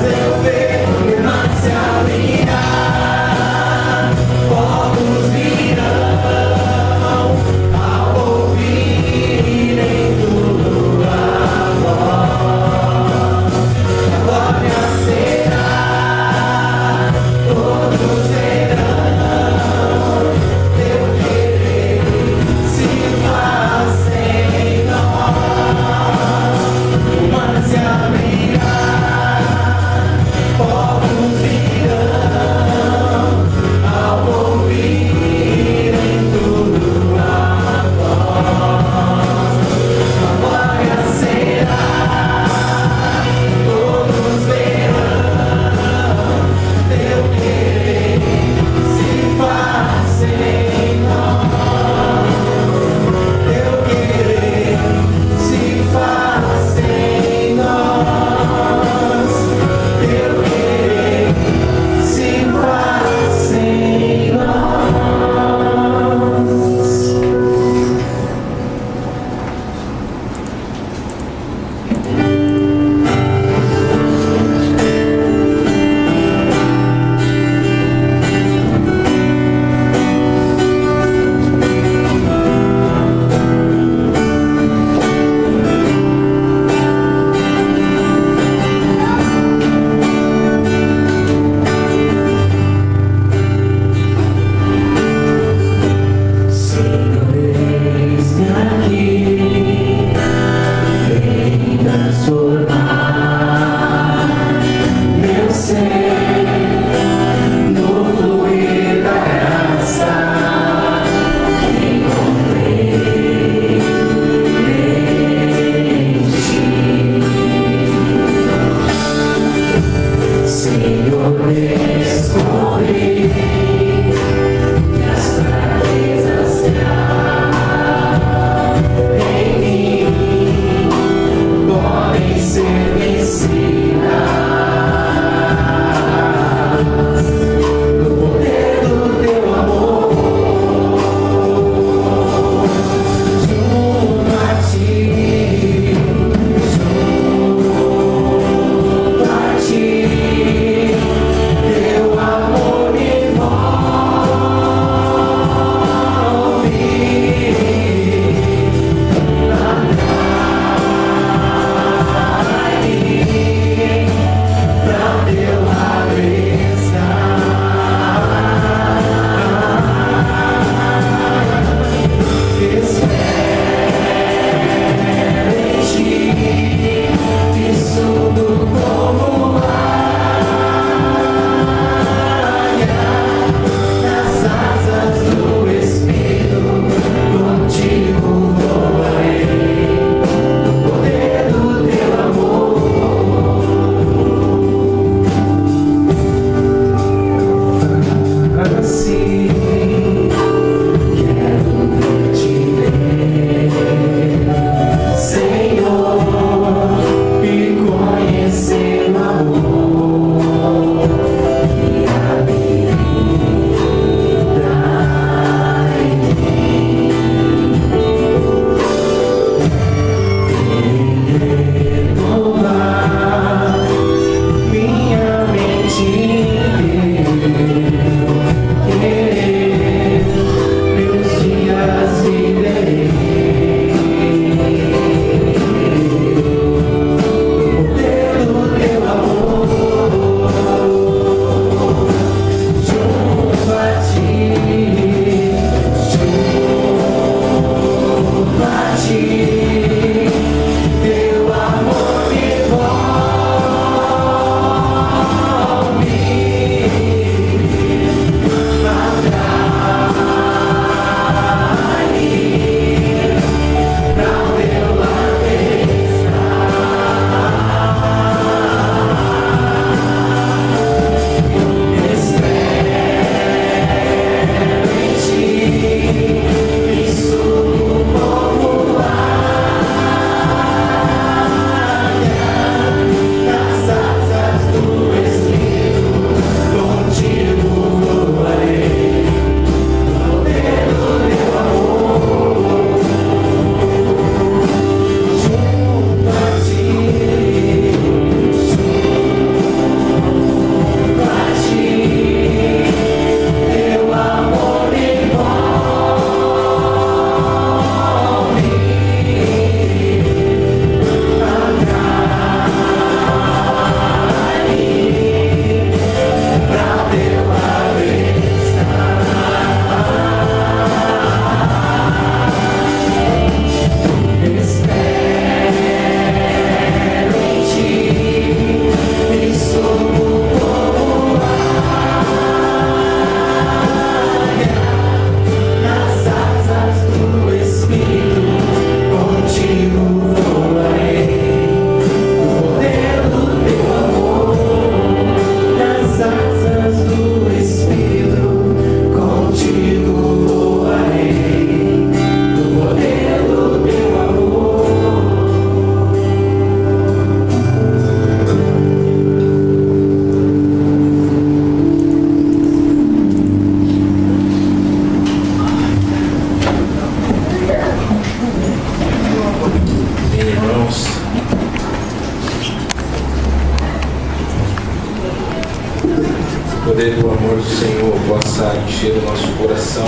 poder do amor do Senhor possa encher o nosso coração,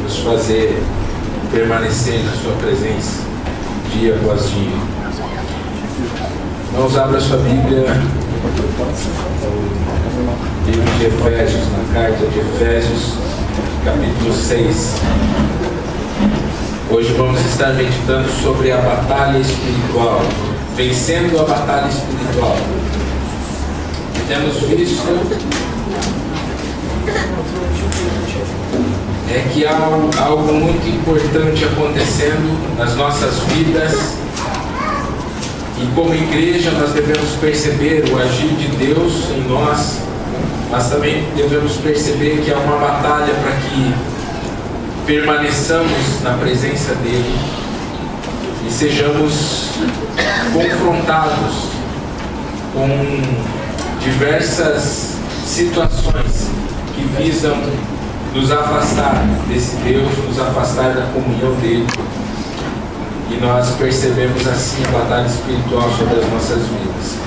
nos fazer permanecer na sua presença dia após dia. Vamos abrir a sua Bíblia, livro de Efésios, na carta de Efésios, capítulo 6. Hoje vamos estar meditando sobre a batalha espiritual, vencendo a batalha espiritual. Temos visto que há algo muito importante acontecendo nas nossas vidas, e como igreja nós devemos perceber o agir de Deus em nós mas também devemos perceber que é uma batalha para que permaneçamos na presença dele e sejamos confrontados com diversas situações que visam nos afastar desse Deus, nos afastar da comunhão dele. E nós percebemos assim a batalha espiritual sobre as nossas vidas.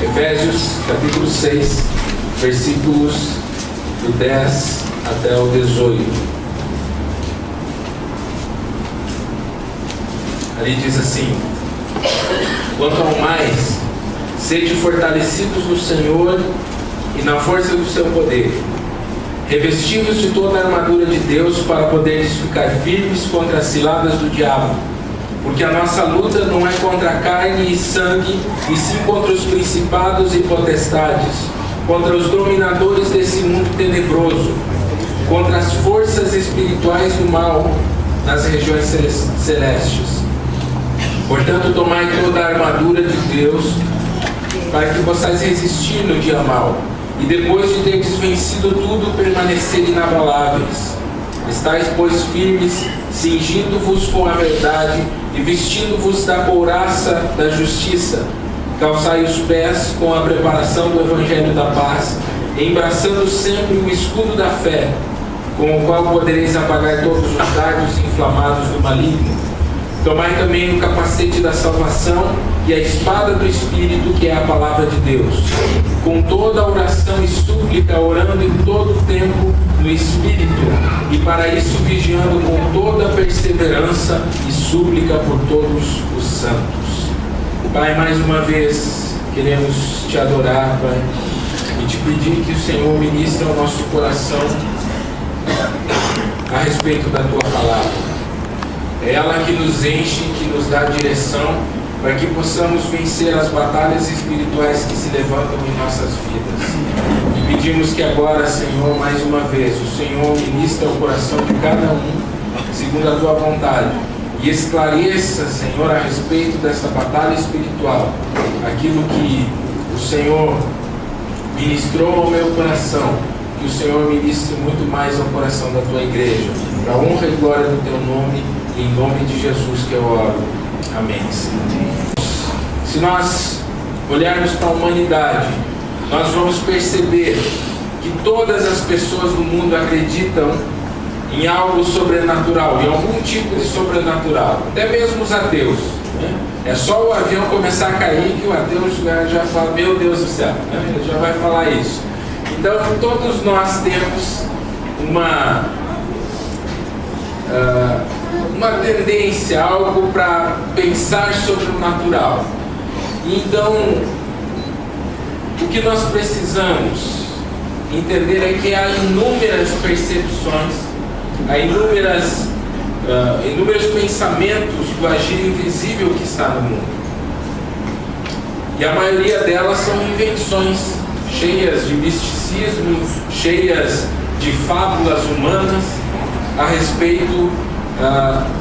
Efésios capítulo 6, versículos do 10 até o 18. Ali diz assim: quanto ao mais, sede fortalecidos no Senhor e na força do seu poder, revestidos de toda a armadura de Deus para poderes ficar firmes contra as ciladas do diabo. Porque a nossa luta não é contra carne e sangue, e sim contra os principados e potestades, contra os dominadores desse mundo tenebroso, contra as forças espirituais do mal nas regiões celestes. Portanto, tomai toda a armadura de Deus, para que possais resistir no dia mau, e depois de teres vencido tudo, permanecer inabaláveis. Estais, pois, firmes, cingindo-vos com a verdade e vestindo-vos da couraça da justiça. Calçai os pés com a preparação do evangelho da paz, embraçando sempre o escudo da fé, com o qual podereis apagar todos os dardos inflamados do maligno. Tomai também o capacete da salvação e a espada do Espírito, que é a palavra de Deus, com toda a oração e súplica, orando em todo o tempo no Espírito, e para isso vigiando com toda a perseverança e súplica por todos os santos. Pai, mais uma vez queremos te adorar, Pai, e te pedir que o Senhor ministre ao nosso coração a respeito da tua palavra. É ela que nos enche, que nos dá direção, para que possamos vencer as batalhas espirituais que se levantam em nossas vidas. E pedimos que agora, Senhor, mais uma vez, o Senhor ministre ao coração de cada um, segundo a tua vontade, e esclareça, Senhor, a respeito dessa batalha espiritual, aquilo que o Senhor ministrou ao meu coração, que o Senhor ministre muito mais ao coração da tua igreja, para a honra e glória do teu nome, em nome de Jesus que eu oro. Amém. Se nós olharmos para a humanidade, nós vamos perceber que todas as pessoas do mundo acreditam em algo sobrenatural, em algum tipo de sobrenatural, até mesmo os ateus, né? É só o avião começar a cair que o ateu já fala, meu Deus do céu, né? Ele já vai falar isso. Então todos nós temos uma tendência, algo para pensar sobre o natural. Então, o que nós precisamos entender é que há inúmeras percepções, há inúmeros pensamentos do agir invisível que está no mundo. E a maioria delas são invenções cheias de misticismo, cheias de fábulas humanas a respeito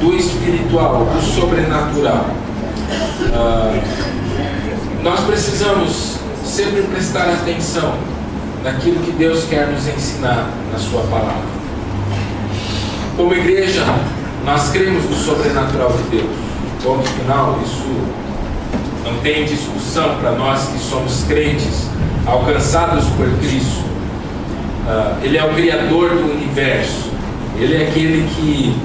do espiritual, do sobrenatural. Nós precisamos sempre prestar atenção naquilo que Deus quer nos ensinar na sua palavra. Como igreja, nós cremos no sobrenatural de Deus. Ponto final, isso não tem discussão para nós que somos crentes, alcançados por Cristo. Ele é o Criador do universo. Ele é aquele que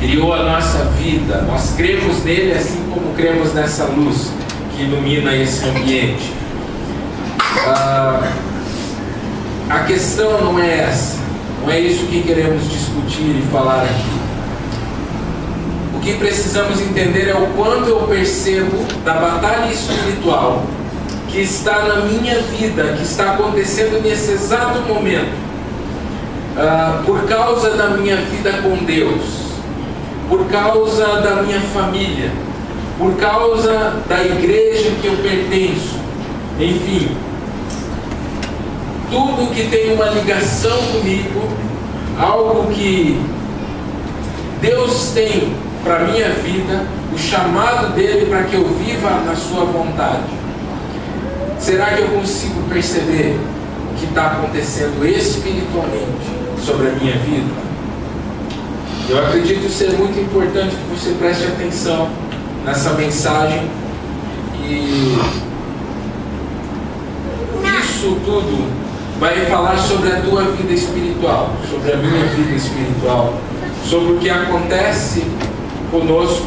criou a nossa vida. Nós cremos nele assim como cremos nessa luz que ilumina esse ambiente. A questão não é essa, não é isso que queremos discutir e falar aqui. O que precisamos entender é o quanto eu percebo da batalha espiritual que está na minha vida, que está acontecendo nesse exato momento, por causa da minha vida com Deus, por causa da minha família, por causa da igreja que eu pertenço, enfim, tudo que tem uma ligação comigo, algo que Deus tem para a minha vida, o chamado dele para que eu viva na sua vontade. Será que eu consigo perceber o que está acontecendo espiritualmente sobre a minha vida? Eu acredito ser muito importante que você preste atenção nessa mensagem, e isso tudo vai falar sobre a tua vida espiritual, sobre a minha vida espiritual, sobre o que acontece conosco,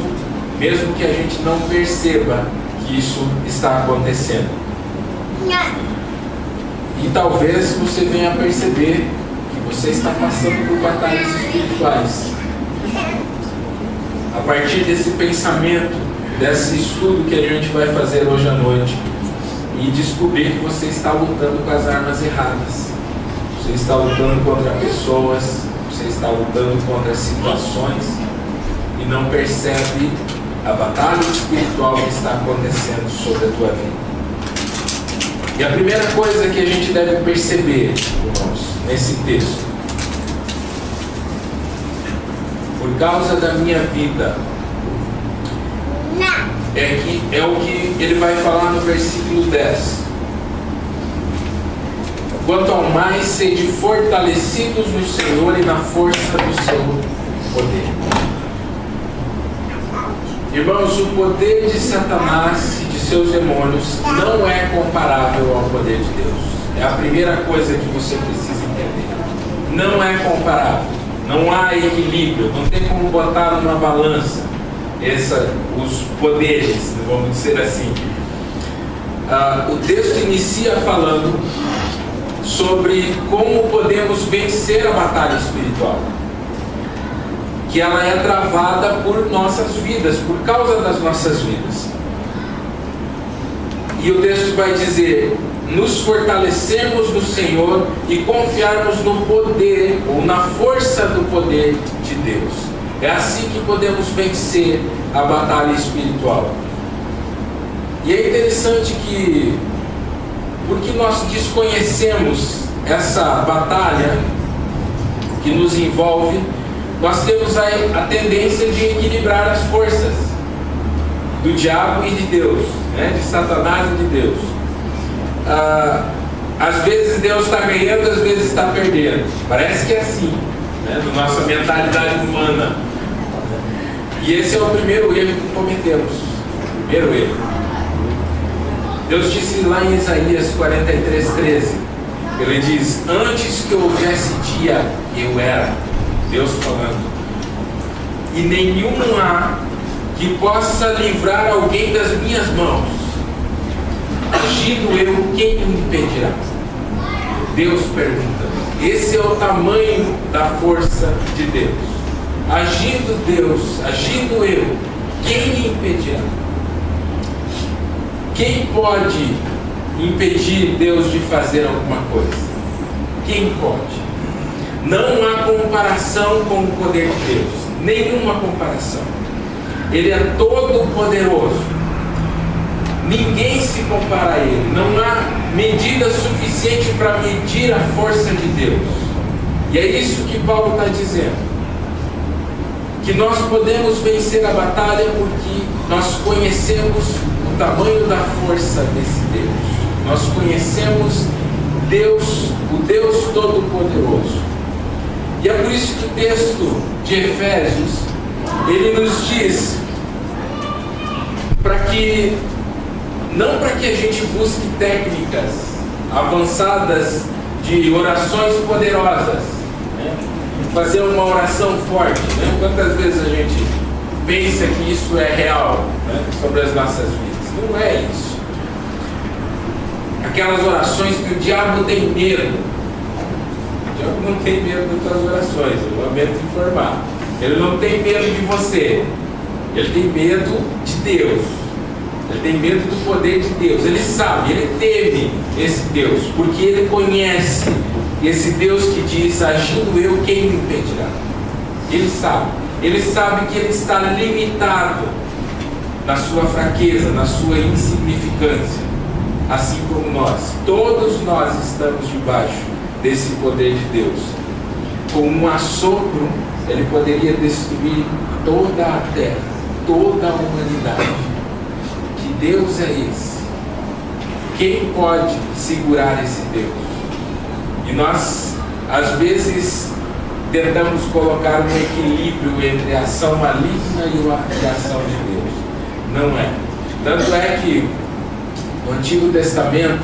mesmo que a gente não perceba que isso está acontecendo. E talvez você venha a perceber que você está passando por batalhas espirituais. A partir desse pensamento, desse estudo que a gente vai fazer hoje à noite, e descobrir que você está lutando com as armas erradas. Você está lutando contra pessoas, você está lutando contra situações e não percebe a batalha espiritual que está acontecendo sobre a tua vida. E a primeira coisa que a gente deve perceber, irmãos, nesse texto: por causa da minha vida, é o que ele vai falar no versículo 10. Quanto ao mais, sede fortalecidos no Senhor e na força do seu poder. Irmãos, o poder de Satanás e de seus demônios não é comparável ao poder de Deus. É a primeira coisa que você precisa entender. Não é comparável. Não há equilíbrio. Não tem como botar numa balança os poderes, vamos dizer assim. O texto inicia falando sobre como podemos vencer a batalha espiritual, que ela é travada por nossas vidas, por causa das nossas vidas. E o texto vai dizer: nos fortalecermos no Senhor e confiarmos no poder, ou na força do poder de Deus. É assim que podemos vencer a batalha espiritual. E é interessante que, porque nós desconhecemos essa batalha que nos envolve, nós temos a tendência de equilibrar as forças do diabo e de Deus, né? De Satanás e de Deus. Às vezes Deus está ganhando, às vezes está perdendo. Parece que é assim, né? Na nossa mentalidade humana. E esse é o primeiro erro que cometemos. Primeiro erro. Deus disse lá em Isaías 43:13. Ele diz: antes que houvesse dia, eu era. Deus falando. E nenhum há que possa livrar alguém das minhas mãos. Agindo eu, quem me impedirá? Deus pergunta. Esse é o tamanho da força de Deus. Agindo Deus, agindo eu, quem me impedirá? Quem pode impedir Deus de fazer alguma coisa? Quem pode? Não há comparação com o poder de Deus. Nenhuma comparação. Ele é todo poderoso. Ninguém se compara a Ele. Não há medida suficiente para medir a força de Deus. E é isso que Paulo está dizendo. Que nós podemos vencer a batalha porque nós conhecemos o tamanho da força desse Deus. Nós conhecemos Deus, o Deus Todo-Poderoso. E é por isso que o texto de Efésios, ele nos diz não para que a gente busque técnicas avançadas de orações poderosas, né? Fazer uma oração forte, né? Quantas vezes a gente pensa que isso é real, né? Sobre as nossas vidas? Não é isso. Aquelas orações que o diabo tem medo. O diabo não tem medo das tuas orações, eu lamento informar. Ele não tem medo de você. Ele tem medo de Deus. Ele tem medo do poder de Deus. Ele sabe, ele teme esse Deus, porque ele conhece esse Deus que diz: agindo eu, quem me impedirá? Ele sabe que ele está limitado na sua fraqueza, na sua insignificância, assim como nós. Todos nós estamos debaixo desse poder de Deus. Com um assopro, ele poderia destruir toda a terra, toda a humanidade. Que Deus é esse quem pode segurar esse Deus? E nós, às vezes, tentamos colocar um equilíbrio entre a ação maligna e a ação de Deus. Não é. Tanto é que no Antigo Testamento,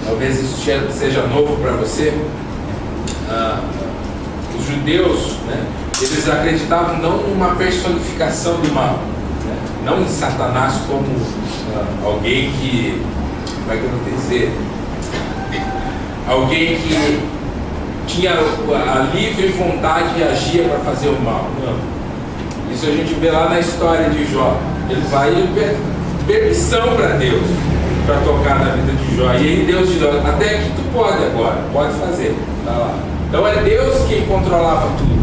talvez isso seja novo para você, os judeus, né, eles acreditavam não numa personificação do mal, né, não em Satanás como alguém que, como é que eu vou dizer, alguém que tinha a livre vontade e agia para fazer o mal. Não. Isso a gente vê lá na história de Jó. Ele vai e pede permissão para Deus para tocar na vida de Jó. E aí Deus diz: até que tu pode agora, pode fazer. Tá lá. Então é Deus quem controlava tudo.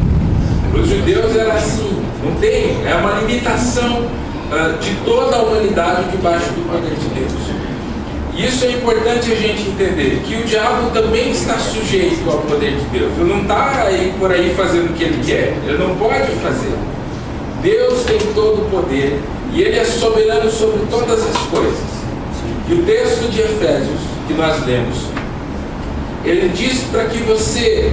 Para os judeus era assim, não tem, é uma limitação de toda a humanidade debaixo do poder de Deus. E isso é importante a gente entender, que o diabo também está sujeito ao poder de Deus. Ele não está aí por aí fazendo o que ele quer, ele não pode fazer. Deus tem todo o poder e ele é soberano sobre todas as coisas. E o texto de Efésios que nós lemos, ele diz para que você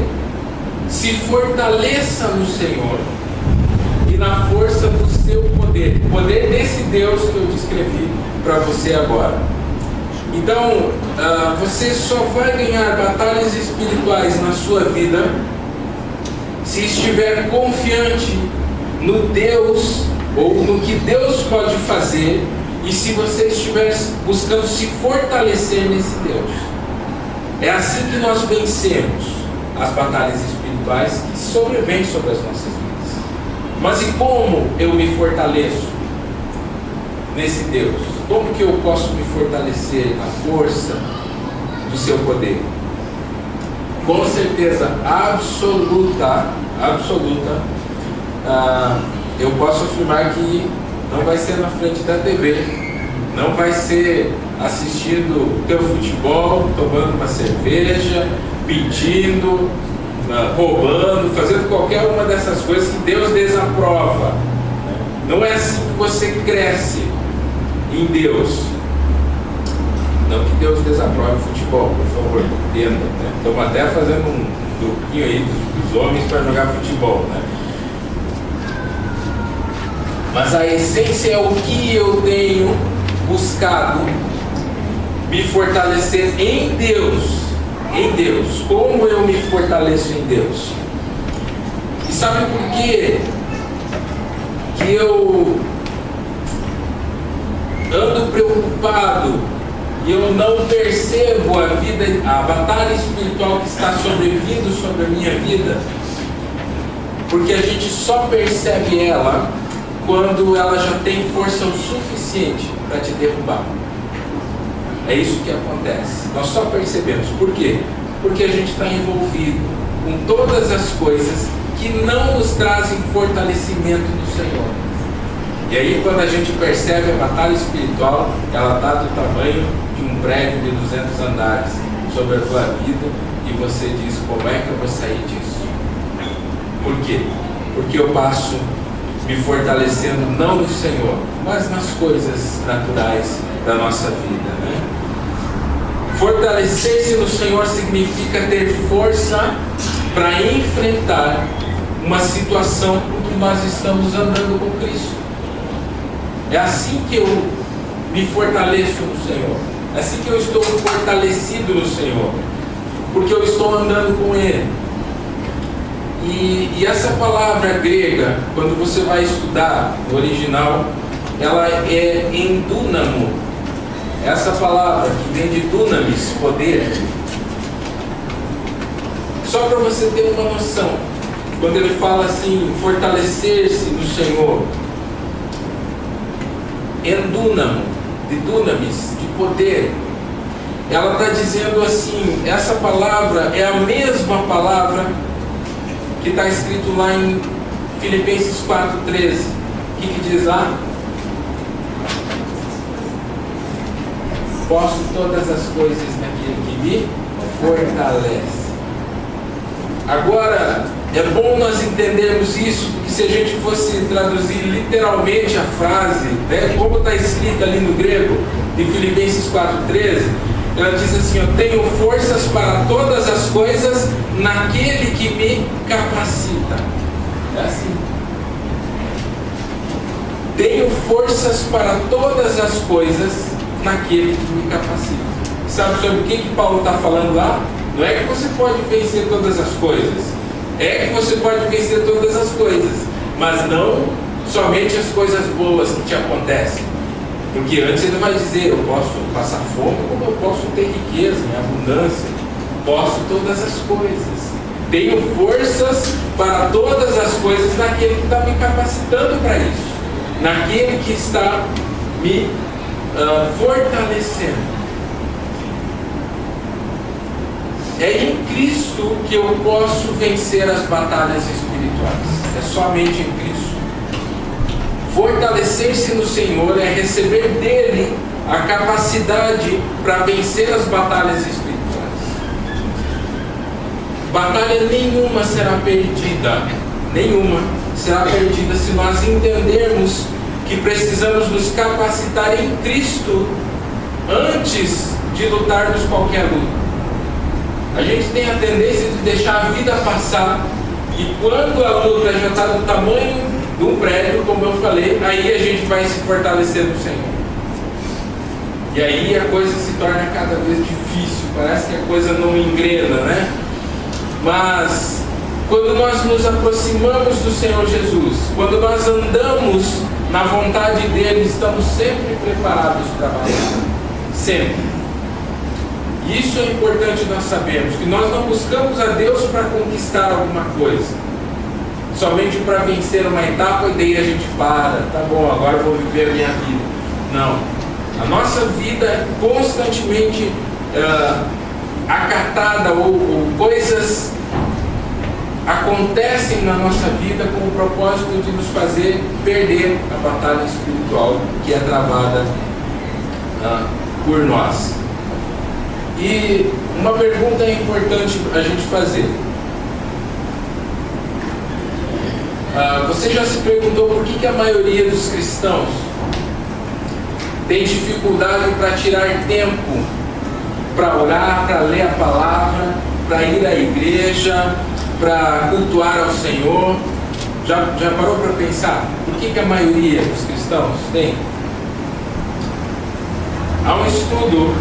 se fortaleça no Senhor e na força do seu poder, o poder desse Deus que eu descrevi para você agora. Então, você só vai ganhar batalhas espirituais na sua vida se estiver confiante no Deus ou no que Deus pode fazer e se você estiver buscando se fortalecer nesse Deus. É assim que nós vencemos as batalhas espirituais que sobrevêm sobre as nossas vidas. Mas e como eu me fortaleço nesse Deus? Como que eu posso me fortalecer na força do seu poder? Com certeza absoluta, eu posso afirmar que não vai ser na frente da TV, não vai ser assistindo teu futebol, tomando uma cerveja, pedindo, roubando, fazendo qualquer uma dessas coisas que Deus desaprova. Não é assim que você cresce em Deus. Não que Deus desaprove o futebol, por favor, entenda, né? Estamos até fazendo um grupinho aí dos homens para jogar futebol, né? Mas a essência é o que eu tenho buscado me fortalecer em Deus. Em Deus. Como eu me fortaleço em Deus? E sabe por quê que eu ando preocupado e eu não percebo a batalha espiritual que está sobrevindo sobre a minha vida? Porque a gente só percebe ela quando ela já tem força o suficiente para te derrubar. É isso que acontece. Nós só percebemos. Por quê? Porque a gente está envolvido com todas as coisas que não nos trazem fortalecimento do Senhor. E aí, quando a gente percebe a batalha espiritual, ela está do tamanho de um prédio de 200 andares sobre a tua vida, e você diz: como é que eu vou sair disso? Por quê? Porque eu passo me fortalecendo não no Senhor, mas nas coisas naturais da nossa vida, né? Fortalecer-se no Senhor significa ter força para enfrentar uma situação em que nós estamos andando com Cristo. É assim que eu me fortaleço no Senhor. É assim que eu estou fortalecido no Senhor, porque eu estou andando com Ele. E essa palavra grega, quando você vai estudar no original, ela é endúnamo. Essa palavra que vem de dunamis, poder. Só para você ter uma noção, quando ele fala assim, fortalecer-se no Senhor, endúnamo, de dunamis, de poder, ela está dizendo assim, essa palavra é a mesma palavra que está escrito lá em Filipenses 4,13. O que diz lá? Posso todas as coisas naquele que me fortalece. Agora, É bom nós entendermos isso, porque se a gente fosse traduzir literalmente a frase, né, como está escrita ali no grego, em Filipenses 4,13, ela diz assim: eu tenho forças para todas as coisas naquele que me capacita. É assim. Tenho forças para todas as coisas naquele que me capacita. Sabe sobre o que Paulo está falando lá? Não é que você pode vencer todas as coisas. É que você pode vencer todas as coisas, mas não somente as coisas boas que te acontecem. Porque antes ele vai dizer: eu posso passar fome, como eu posso ter riqueza em abundância. Posso todas as coisas. Tenho forças para todas as coisas naquele que está me capacitando para isso. Naquele que está me fortalecendo. É em Cristo que eu posso vencer as batalhas espirituais. É somente em Cristo. Fortalecer-se no Senhor é receber dele a capacidade para vencer as batalhas espirituais. Batalha nenhuma será perdida. Nenhuma será perdida se nós entendermos que precisamos nos capacitar em Cristo antes de lutarmos qualquer luta. A gente tem a tendência de deixar a vida passar, e quando a luta já está do tamanho de um prédio, como eu falei, aí a gente vai se fortalecer no Senhor. E aí a coisa se torna cada vez difícil, parece que a coisa não engrena, né? Mas quando nós nos aproximamos do Senhor Jesus, quando nós andamos na vontade dele, estamos sempre preparados para a batalha. Sempre. Isso é importante nós sabermos, que nós não buscamos a Deus para conquistar alguma coisa, somente para vencer uma etapa e daí a gente para, tá bom, agora eu vou viver a minha vida. Não. A nossa vida é constantemente acatada, ou coisas acontecem na nossa vida com o propósito de nos fazer perder a batalha espiritual que é travada por nós. E uma pergunta é importante a gente fazer. Você já se perguntou por que a maioria dos cristãos tem dificuldade para tirar tempo para orar, para ler a palavra, para ir à igreja, para cultuar ao Senhor? Já parou para pensar por que a maioria dos cristãos tem? Há um estudo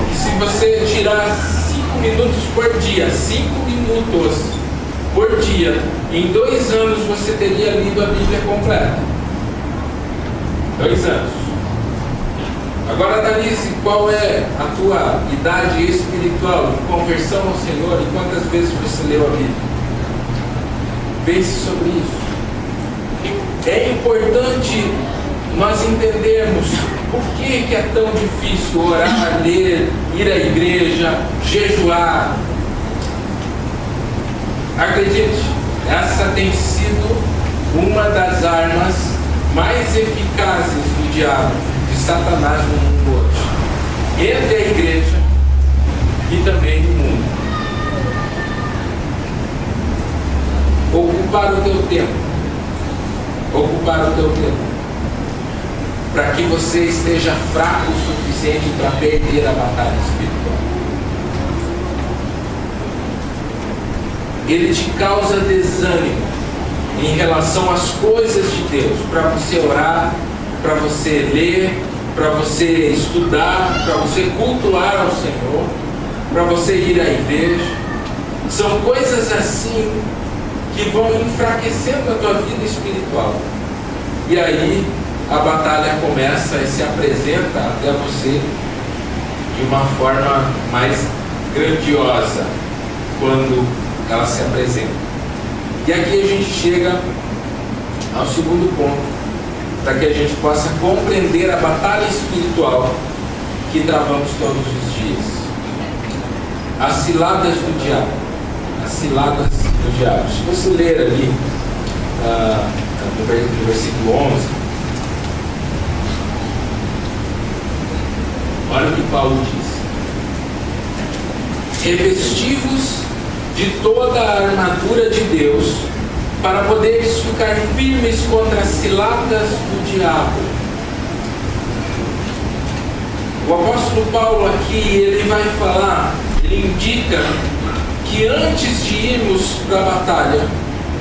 que, se você tirar 5 minutos por dia, 5 minutos por dia, em 2 anos você teria lido a Bíblia completa. 2 anos. Agora analise qual é a tua idade espiritual de conversão ao Senhor e quantas vezes você leu a Bíblia. Pense sobre isso. É importante nós entendermos por que é tão difícil orar, ler, ir à igreja, jejuar. Acredite, essa tem sido uma das armas mais eficazes do diabo, de Satanás no mundo hoje, entre a igreja e também no mundo. Ocupar o teu tempo, para que você esteja fraco o suficiente para perder a batalha espiritual. Ele te causa desânimo em relação às coisas de Deus, para você orar, para você ler, para você estudar, para você cultuar ao Senhor, para você ir à igreja. São coisas assim que vão enfraquecendo a tua vida espiritual. E aí a batalha começa e se apresenta até você de uma forma mais grandiosa quando ela se apresenta. E aqui a gente chega ao segundo ponto, para que a gente possa compreender a batalha espiritual que travamos todos os dias. As ciladas do diabo. As ciladas do diabo. Se você ler ali no versículo 11, olha o que Paulo diz: revestivos de toda a armadura de Deus, para poderes ficar firmes contra as ciladas do diabo. O apóstolo Paulo aqui, ele vai falar, ele indica que antes de irmos para a batalha,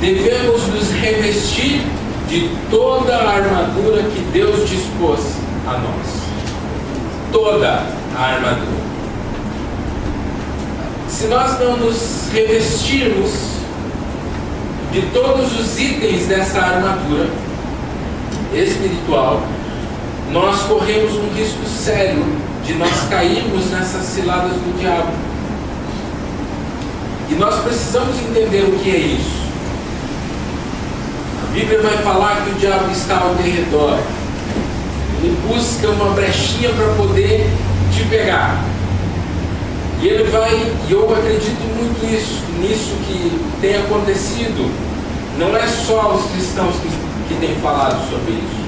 devemos nos revestir de toda a armadura que Deus dispôs a nós. Toda a armadura. Se nós não nos revestirmos de todos os itens dessa armadura espiritual, nós corremos um risco sério de nós cairmos nessas ciladas do diabo. E nós precisamos entender o que é isso. A Bíblia vai falar que o diabo está ao derredor. Ele busca uma brechinha para poder te pegar. E ele vai, e eu acredito muito nisso que tem acontecido. Não é só os cristãos que têm falado sobre isso.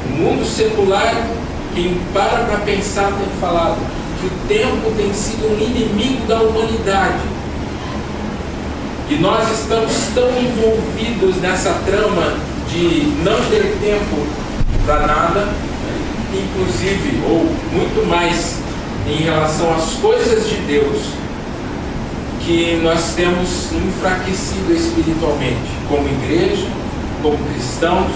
O mundo secular, quem para pensar, tem falado que o tempo tem sido um inimigo da humanidade. E nós estamos tão envolvidos nessa trama de não ter tempo para nada, inclusive, ou muito mais em relação às coisas de Deus, que nós temos enfraquecido espiritualmente, como igreja, como cristãos,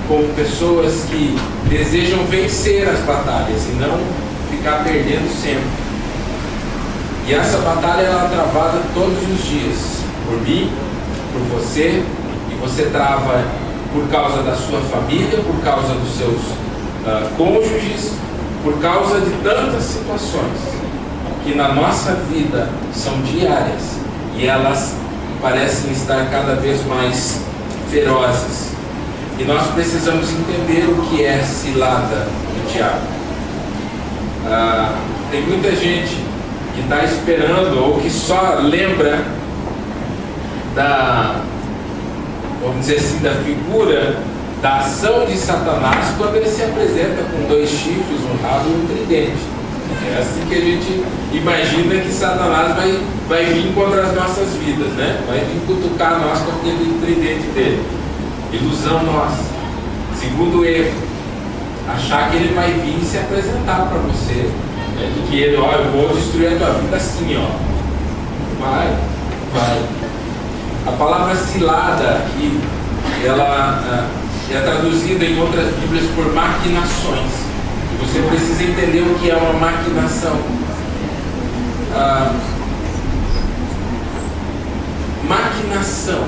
como pessoas que desejam vencer as batalhas e não ficar perdendo sempre. E essa batalha ela é travada todos os dias, por mim, por você, e você trava por causa da sua família, por causa dos seus cônjuges, por causa de tantas situações que na nossa vida são diárias e elas parecem estar cada vez mais ferozes. E nós precisamos entender o que é cilada do diabo. Tem muita gente que está esperando ou que só lembra da, vamos dizer assim, da figura da ação de Satanás quando ele se apresenta com 2 chifres, um rabo e um tridente. É assim que a gente imagina que Satanás vai vir contra as nossas vidas, né? Vai vir cutucar nós com aquele tridente dele. Ilusão nossa. Segundo erro, achar que ele vai vir se apresentar para você, né? De que ele, ó, eu vou destruir a tua vida assim, ó. Vai. A palavra cilada aqui, ela é traduzida em outras Bíblias por maquinações. E você precisa entender o que é uma maquinação. Maquinação,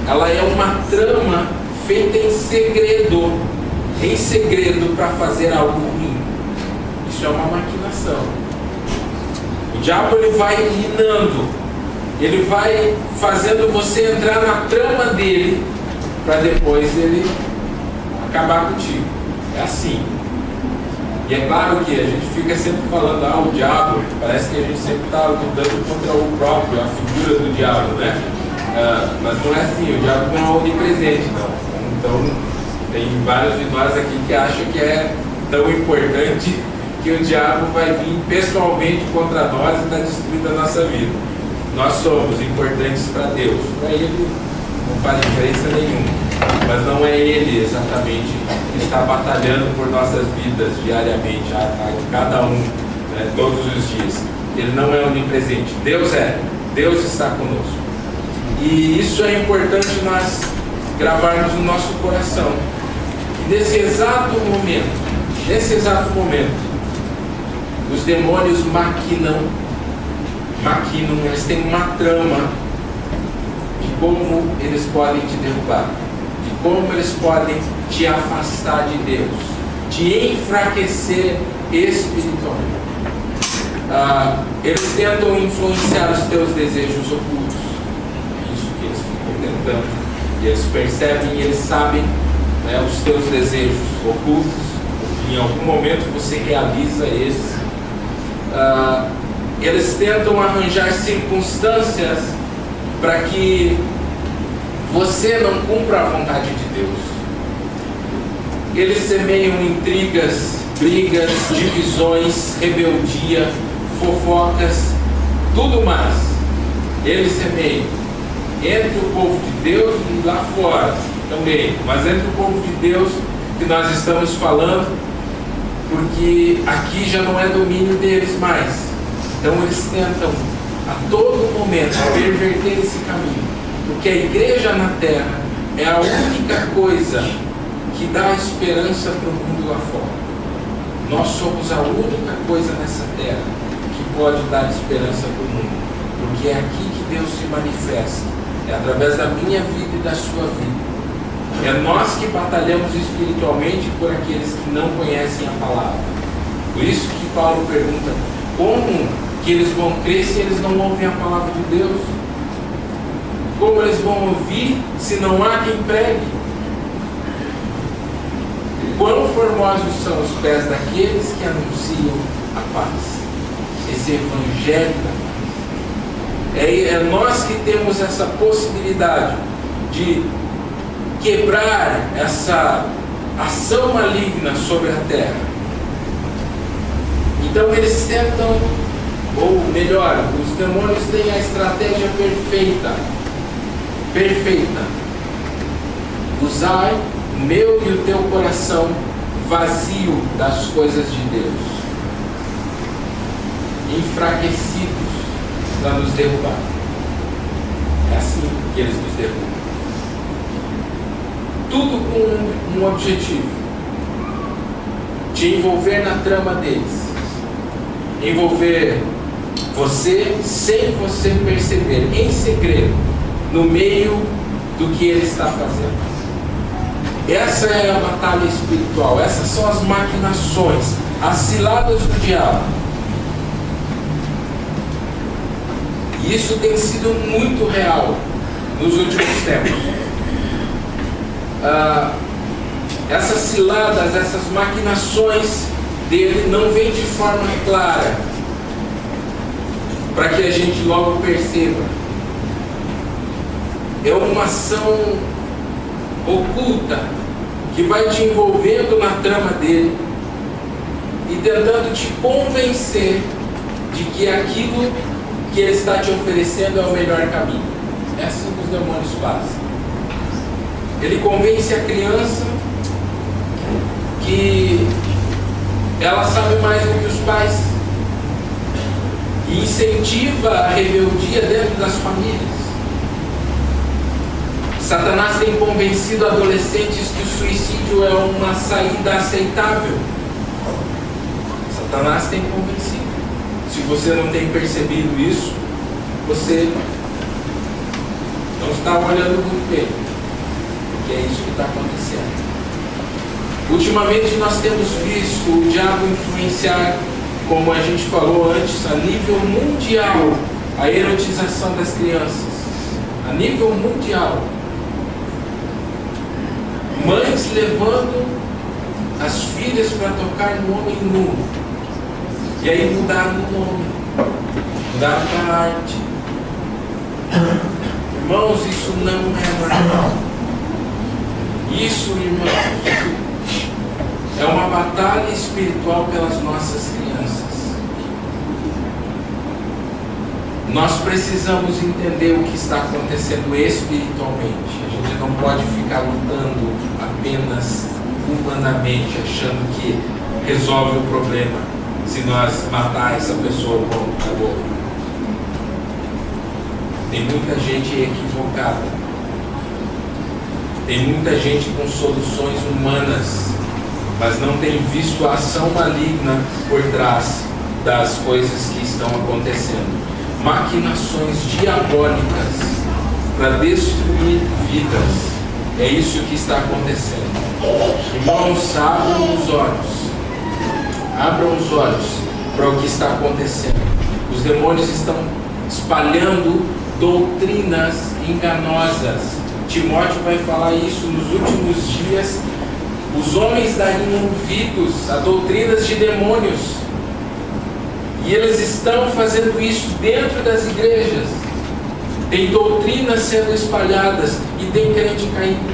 ela é uma trama feita em segredo para fazer algo ruim. Isso é uma maquinação. O diabo ele vai minando, ele vai fazendo você entrar na trama dele para depois ele acabar contigo. É assim. E é claro que a gente fica sempre falando, o diabo, parece que a gente sempre está lutando contra o próprio, a figura do diabo, né? Mas não é assim, o diabo não é onipresente, não. Então, tem vários de nós aqui que acham que é tão importante que o diabo vai vir pessoalmente contra nós e está destruindo a nossa vida. Nós somos importantes para Deus. Para Ele não faz diferença nenhuma. Mas não é Ele exatamente que está batalhando por nossas vidas diariamente, a cada um, né, todos os dias. Ele não é onipresente. Deus é. Deus está conosco. E isso é importante nós gravarmos no nosso coração. E nesse exato momento, os demônios maquinam, eles têm uma trama de como eles podem te derrubar, de como eles podem te afastar de Deus, te enfraquecer espiritualmente. Eles tentam influenciar os teus desejos ocultos. É isso que eles ficam tentando. E eles percebem e eles sabem, né, os teus desejos ocultos. Em algum momento você realiza esses. Eles tentam arranjar circunstâncias para que você não cumpra a vontade de Deus. Eles semeiam intrigas, brigas, divisões, rebeldia, fofocas, tudo mais. eles semeiam entre o povo de Deus e lá fora também, mas entre o povo de Deus que nós estamos falando, porque aqui já não é domínio deles mais. Então eles tentam a todo momento perverter esse caminho, porque a igreja na terra é a única coisa que dá esperança para o mundo lá fora. Nós somos a única coisa nessa terra que pode dar esperança para o mundo, porque é aqui que Deus se manifesta, é através da minha vida e da sua vida. É nós que batalhamos espiritualmente por aqueles que não conhecem a palavra. Por isso que Paulo pergunta: como que eles vão crer se eles não ouvem a palavra de Deus? Como eles vão ouvir se não há quem pregue? Quão formosos são os pés daqueles que anunciam a paz. Esse evangelho da paz. É nós que temos essa possibilidade de quebrar essa ação maligna sobre a terra. Então eles tentam, ou melhor, os demônios têm a estratégia perfeita. Usar o meu e o teu coração vazio das coisas de Deus, enfraquecidos, para nos derrubar. É assim que eles nos derrubam. Tudo com um objetivo: te envolver na trama deles, envolver você sem você perceber, em segredo, no meio do que ele está fazendo. Essa é a batalha espiritual, essas são as maquinações, as ciladas do diabo. E isso tem sido muito real nos últimos tempos. Essas ciladas, essas maquinações dele não vêm de forma clara, para que a gente logo perceba. É uma ação oculta que vai te envolvendo na trama dele e tentando te convencer de que aquilo que ele está te oferecendo é o melhor caminho. É assim que os demônios fazem. Ele convence a criança que ela sabe mais do que os pais e incentiva a rebeldia dentro das famílias. Satanás tem convencido adolescentes que o suicídio é uma saída aceitável. Satanás tem convencido. Se você não tem percebido isso, você não está olhando muito bem, porque é isso que está acontecendo. Ultimamente nós temos visto o diabo influenciar, como a gente falou antes, a nível mundial, a erotização das crianças. A nível mundial. Mães levando as filhas para tocar no homem nu. E aí mudaram o nome, mudaram para a arte. Irmãos, isso não é normal. Isso, irmãos, é uma batalha espiritual pelas nossas crianças. Nós precisamos entender o que está acontecendo espiritualmente. A gente não pode ficar lutando apenas humanamente, achando que resolve o problema se nós matar essa pessoa, bom, acabou. Tem muita gente equivocada. Tem muita gente com soluções humanas, mas não tem visto a ação maligna por trás das coisas que estão acontecendo. Maquinações diabólicas para destruir vidas. É isso que está acontecendo. Irmãos, abram os olhos. Abram os olhos para o que está acontecendo. Os demônios estão espalhando doutrinas enganosas. Timóteo vai falar isso nos últimos dias. Os homens dariam ouvidos a doutrinas de demônios. E eles estão fazendo isso dentro das igrejas. Tem doutrinas sendo espalhadas e tem crente caindo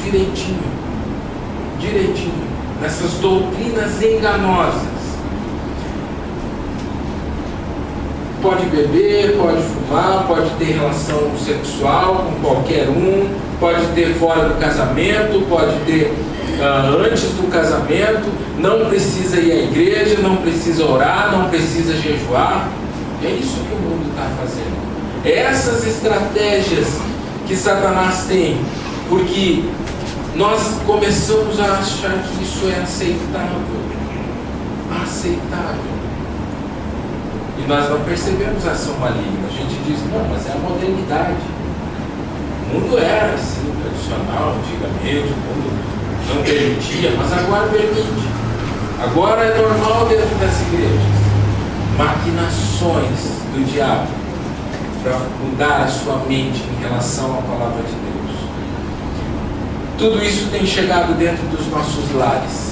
direitinho, nessas doutrinas enganosas. pode beber, pode fumar, pode ter relação sexual com qualquer um, pode ter fora do casamento, pode ter antes do casamento, não precisa ir à igreja, não precisa orar, não precisa jejuar. É isso que o mundo está fazendo. Essas estratégias que Satanás tem, porque nós começamos a achar que isso é aceitável. E nós não percebemos a ação maligna. A gente diz, não, mas é a modernidade. O mundo era assim, tradicional, antigamente, o mundo não permitia, mas agora permite. Agora é normal dentro das igrejas. Maquinações do diabo para mudar a sua mente em relação à palavra de Deus. Tudo isso tem chegado dentro dos nossos lares.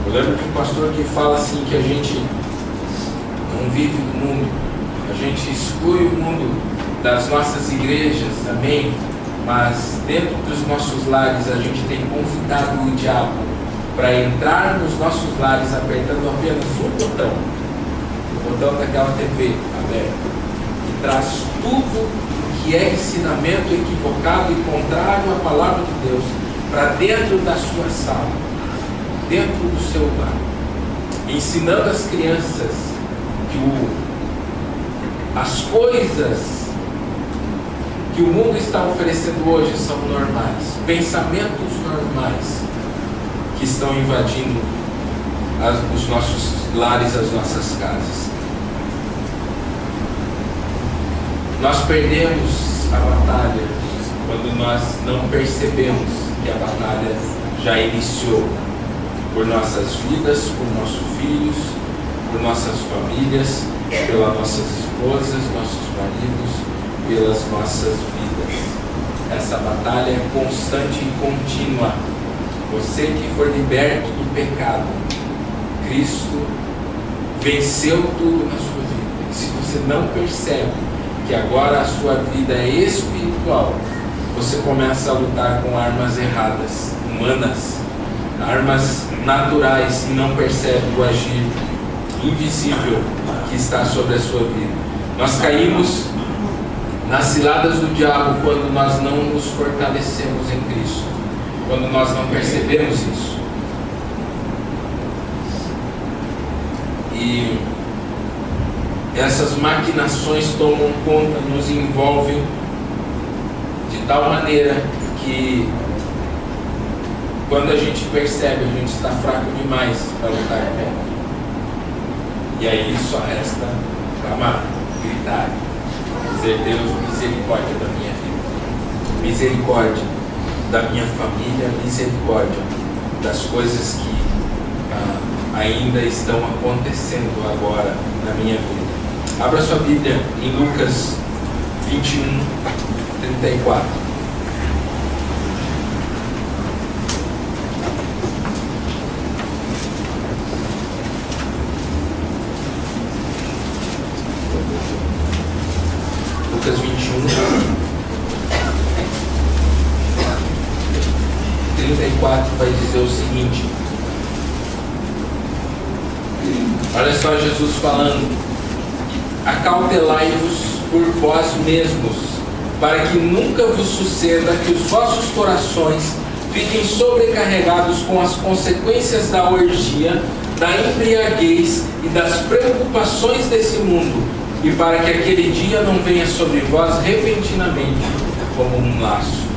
Eu lembro de um pastor que fala assim que a gente não vive no mundo, a gente exclui o mundo das nossas igrejas, amém? Mas dentro dos nossos lares a gente tem convidado o diabo para entrar nos nossos lares apertando apenas um botão, o botão daquela TV aberta, que traz tudo que é ensinamento equivocado e contrário à palavra de Deus para dentro da sua sala, dentro do seu lar, ensinando as crianças que as coisas que o mundo está oferecendo hoje são normais, pensamentos normais que estão invadindo os nossos lares, as nossas casas. Nós perdemos a batalha quando nós não percebemos que a batalha já iniciou por nossas vidas, por nossos filhos, por nossas famílias, pelas nossas esposas, nossos maridos, pelas nossas vidas. Essa batalha é constante e contínua. Você que for liberto do pecado, Cristo venceu tudo na sua vida. E se você não percebe que agora a sua vida é espiritual, você começa a lutar com armas erradas, humanas, armas naturais, e não percebe o agir invisível que está sobre a sua vida. Nós caímos nas ciladas do diabo quando nós não nos fortalecemos em Cristo, quando nós não percebemos isso. E essas maquinações tomam conta, nos envolvem de tal maneira que quando a gente percebe, a gente está fraco demais para lutar contra. E aí só resta clamar, gritar, dizer: Deus, misericórdia da minha vida, misericórdia da minha família, misericórdia das coisas que ainda estão acontecendo agora na minha vida. Abra sua Bíblia em Lucas 21, 34. Lucas 21, 34 vai dizer o seguinte. Olha só Jesus falando: acautelai-vos por vós mesmos, para que nunca vos suceda que os vossos corações fiquem sobrecarregados com as consequências da orgia, da embriaguez e das preocupações desse mundo, e para que aquele dia não venha sobre vós repentinamente como um laço.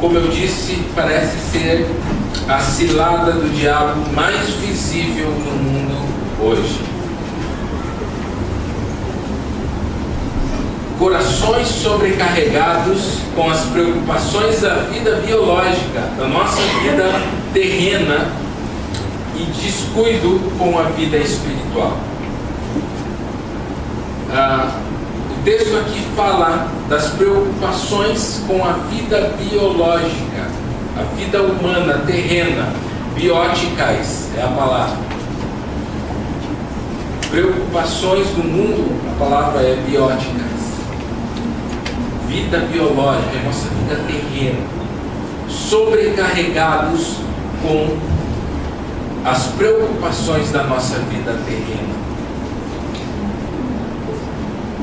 Como eu disse, parece ser a cilada do diabo mais visível no mundo hoje. Corações sobrecarregados com as preocupações da vida biológica, da nossa vida terrena, e descuido com a vida espiritual. O texto aqui fala das preocupações com a vida biológica, a vida humana, terrena, bióticas é a palavra. Preocupações do mundo, a palavra é bióticas. Vida biológica, é nossa vida terrena. Sobrecarregados com as preocupações da nossa vida terrena.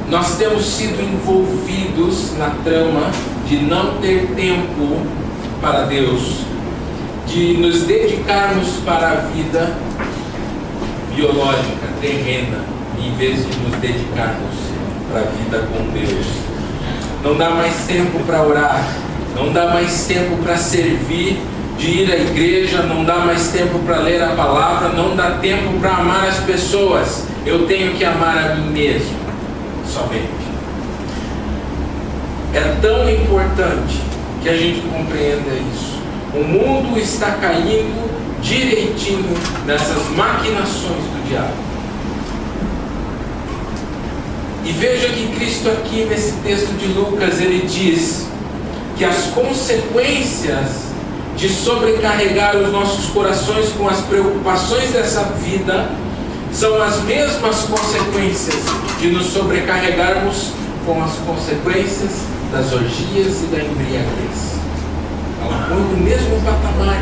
Nós temos sido envolvidos na trama de não ter tempo para Deus, de nos dedicarmos para a vida biológica, terrena, em vez de nos dedicarmos para a vida com Deus. Não dá mais tempo para orar, não dá mais tempo para servir, de ir à igreja, não dá mais tempo para ler a palavra, não dá tempo para amar as pessoas. Eu tenho que amar a mim mesmo, somente. É tão importante que a gente compreenda isso. O mundo está caindo direitinho nessas maquinações do diabo. E veja que Cristo aqui nesse texto de Lucas, ele diz que as consequências de sobrecarregar os nossos corações com as preocupações dessa vida são as mesmas consequências de nos sobrecarregarmos com as consequências das orgias e da embriaguez. Ela põe no mesmo patamar.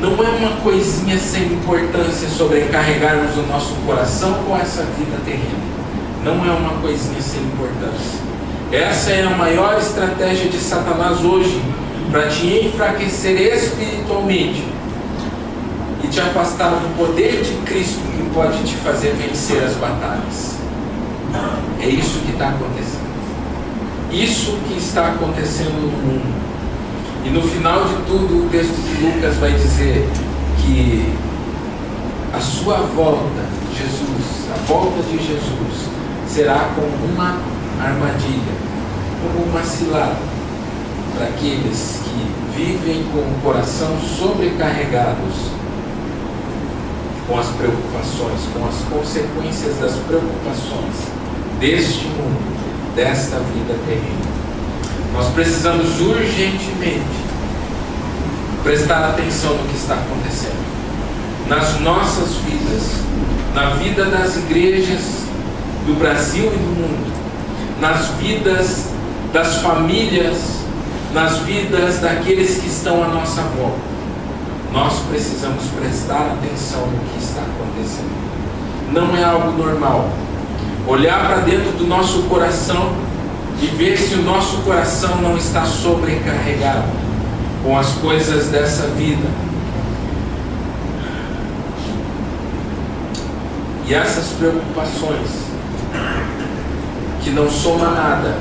Não é uma coisinha sem importância sobrecarregarmos o nosso coração com essa vida terrena. Não é uma coisinha sem importância. Essa é a maior estratégia de Satanás hoje, para te enfraquecer espiritualmente e te afastar do poder de Cristo, que pode te fazer vencer as batalhas. É isso que está acontecendo. Isso que está acontecendo no mundo. E no final de tudo, o texto de Lucas vai dizer que a sua volta, Jesus, a volta de Jesus, será como uma armadilha, como uma cilada para aqueles que vivem com o coração sobrecarregados com as preocupações, com as consequências das preocupações deste mundo, desta vida terrena. Nós precisamos urgentemente prestar atenção no que está acontecendo nas nossas vidas, na vida das igrejas do Brasil e do mundo, nas vidas das famílias, nas vidas daqueles que estão à nossa volta. Nós precisamos prestar atenção no que está acontecendo. Não é algo normal olhar para dentro do nosso coração e ver se o nosso coração não está sobrecarregado com as coisas dessa vida. E essas preocupações que não somam nada,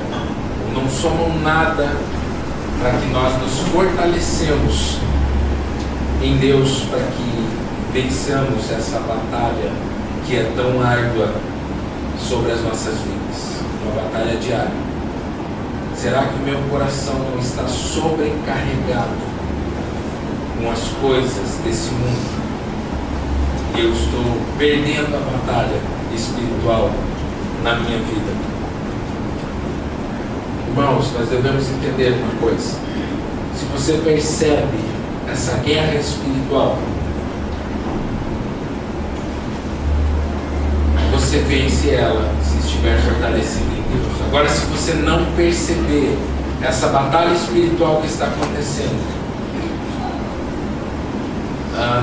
não somam nada para que nós nos fortalecemos em Deus, para que vençamos essa batalha que é tão árdua sobre as nossas vidas, uma batalha diária. Será que o meu coração não está sobrecarregado com as coisas desse mundo? E eu estou perdendo a batalha espiritual na minha vida. Irmãos, nós devemos entender uma coisa. Se você percebe essa guerra espiritual, você vence ela se estiver fortalecido em Deus. Agora, se você não perceber essa batalha espiritual que está acontecendo,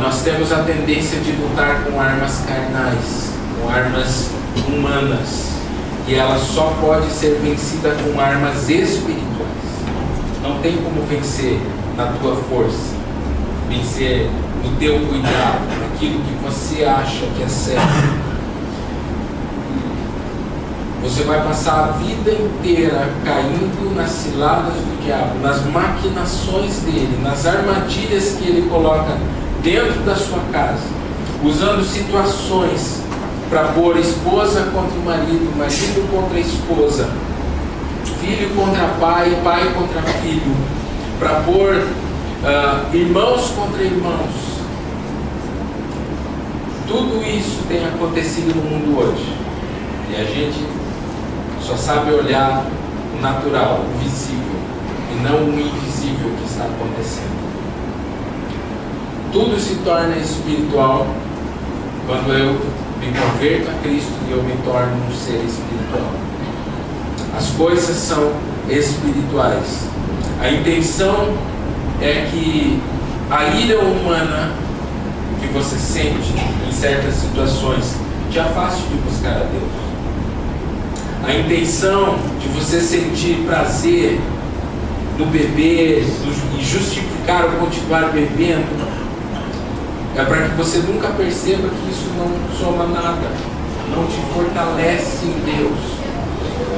nós temos a tendência de lutar com armas carnais, com armas humanas, e ela só pode ser vencida com armas espirituais. Não tem como vencer na tua força, vencer no teu cuidado, naquilo que você acha que é certo. Você vai passar a vida inteira caindo nas ciladas do diabo, nas maquinações dele, nas armadilhas que ele coloca dentro da sua casa, usando situações para pôr esposa contra o marido, marido contra a esposa, filho contra pai, pai contra filho, para pôr irmãos contra irmãos. Tudo isso tem acontecido no mundo hoje, e a gente só sabe olhar o natural, o visível, e não o invisível que está acontecendo. Tudo se torna espiritual quando eu me converto a Cristo e eu me torno um ser espiritual. As coisas são espirituais. A intenção é que a ira humana que você sente em certas situações te afaste de buscar a Deus. A intenção de você sentir prazer no beber e justificar ou continuar bebendo é para que você nunca perceba que isso não soma nada, não te fortalece em Deus.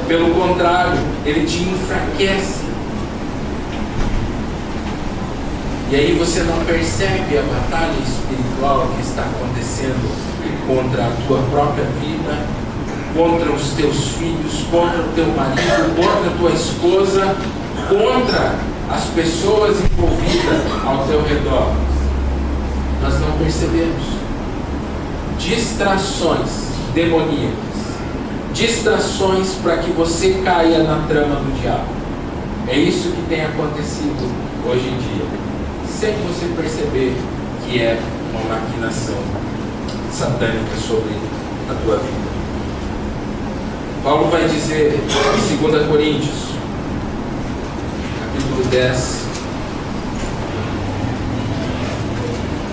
Pelo contrário, ele te enfraquece. E aí você não percebe a batalha espiritual que está acontecendo contra a tua própria vida, contra os teus filhos, contra o teu marido, contra a tua esposa, contra as pessoas envolvidas ao teu redor. Nós não percebemos. Distrações demoníacas, distrações para que você caia na trama do diabo. É isso que tem acontecido hoje em dia, sem você perceber que é uma maquinação satânica sobre a tua vida. Paulo vai dizer em 2 Coríntios, capítulo 10,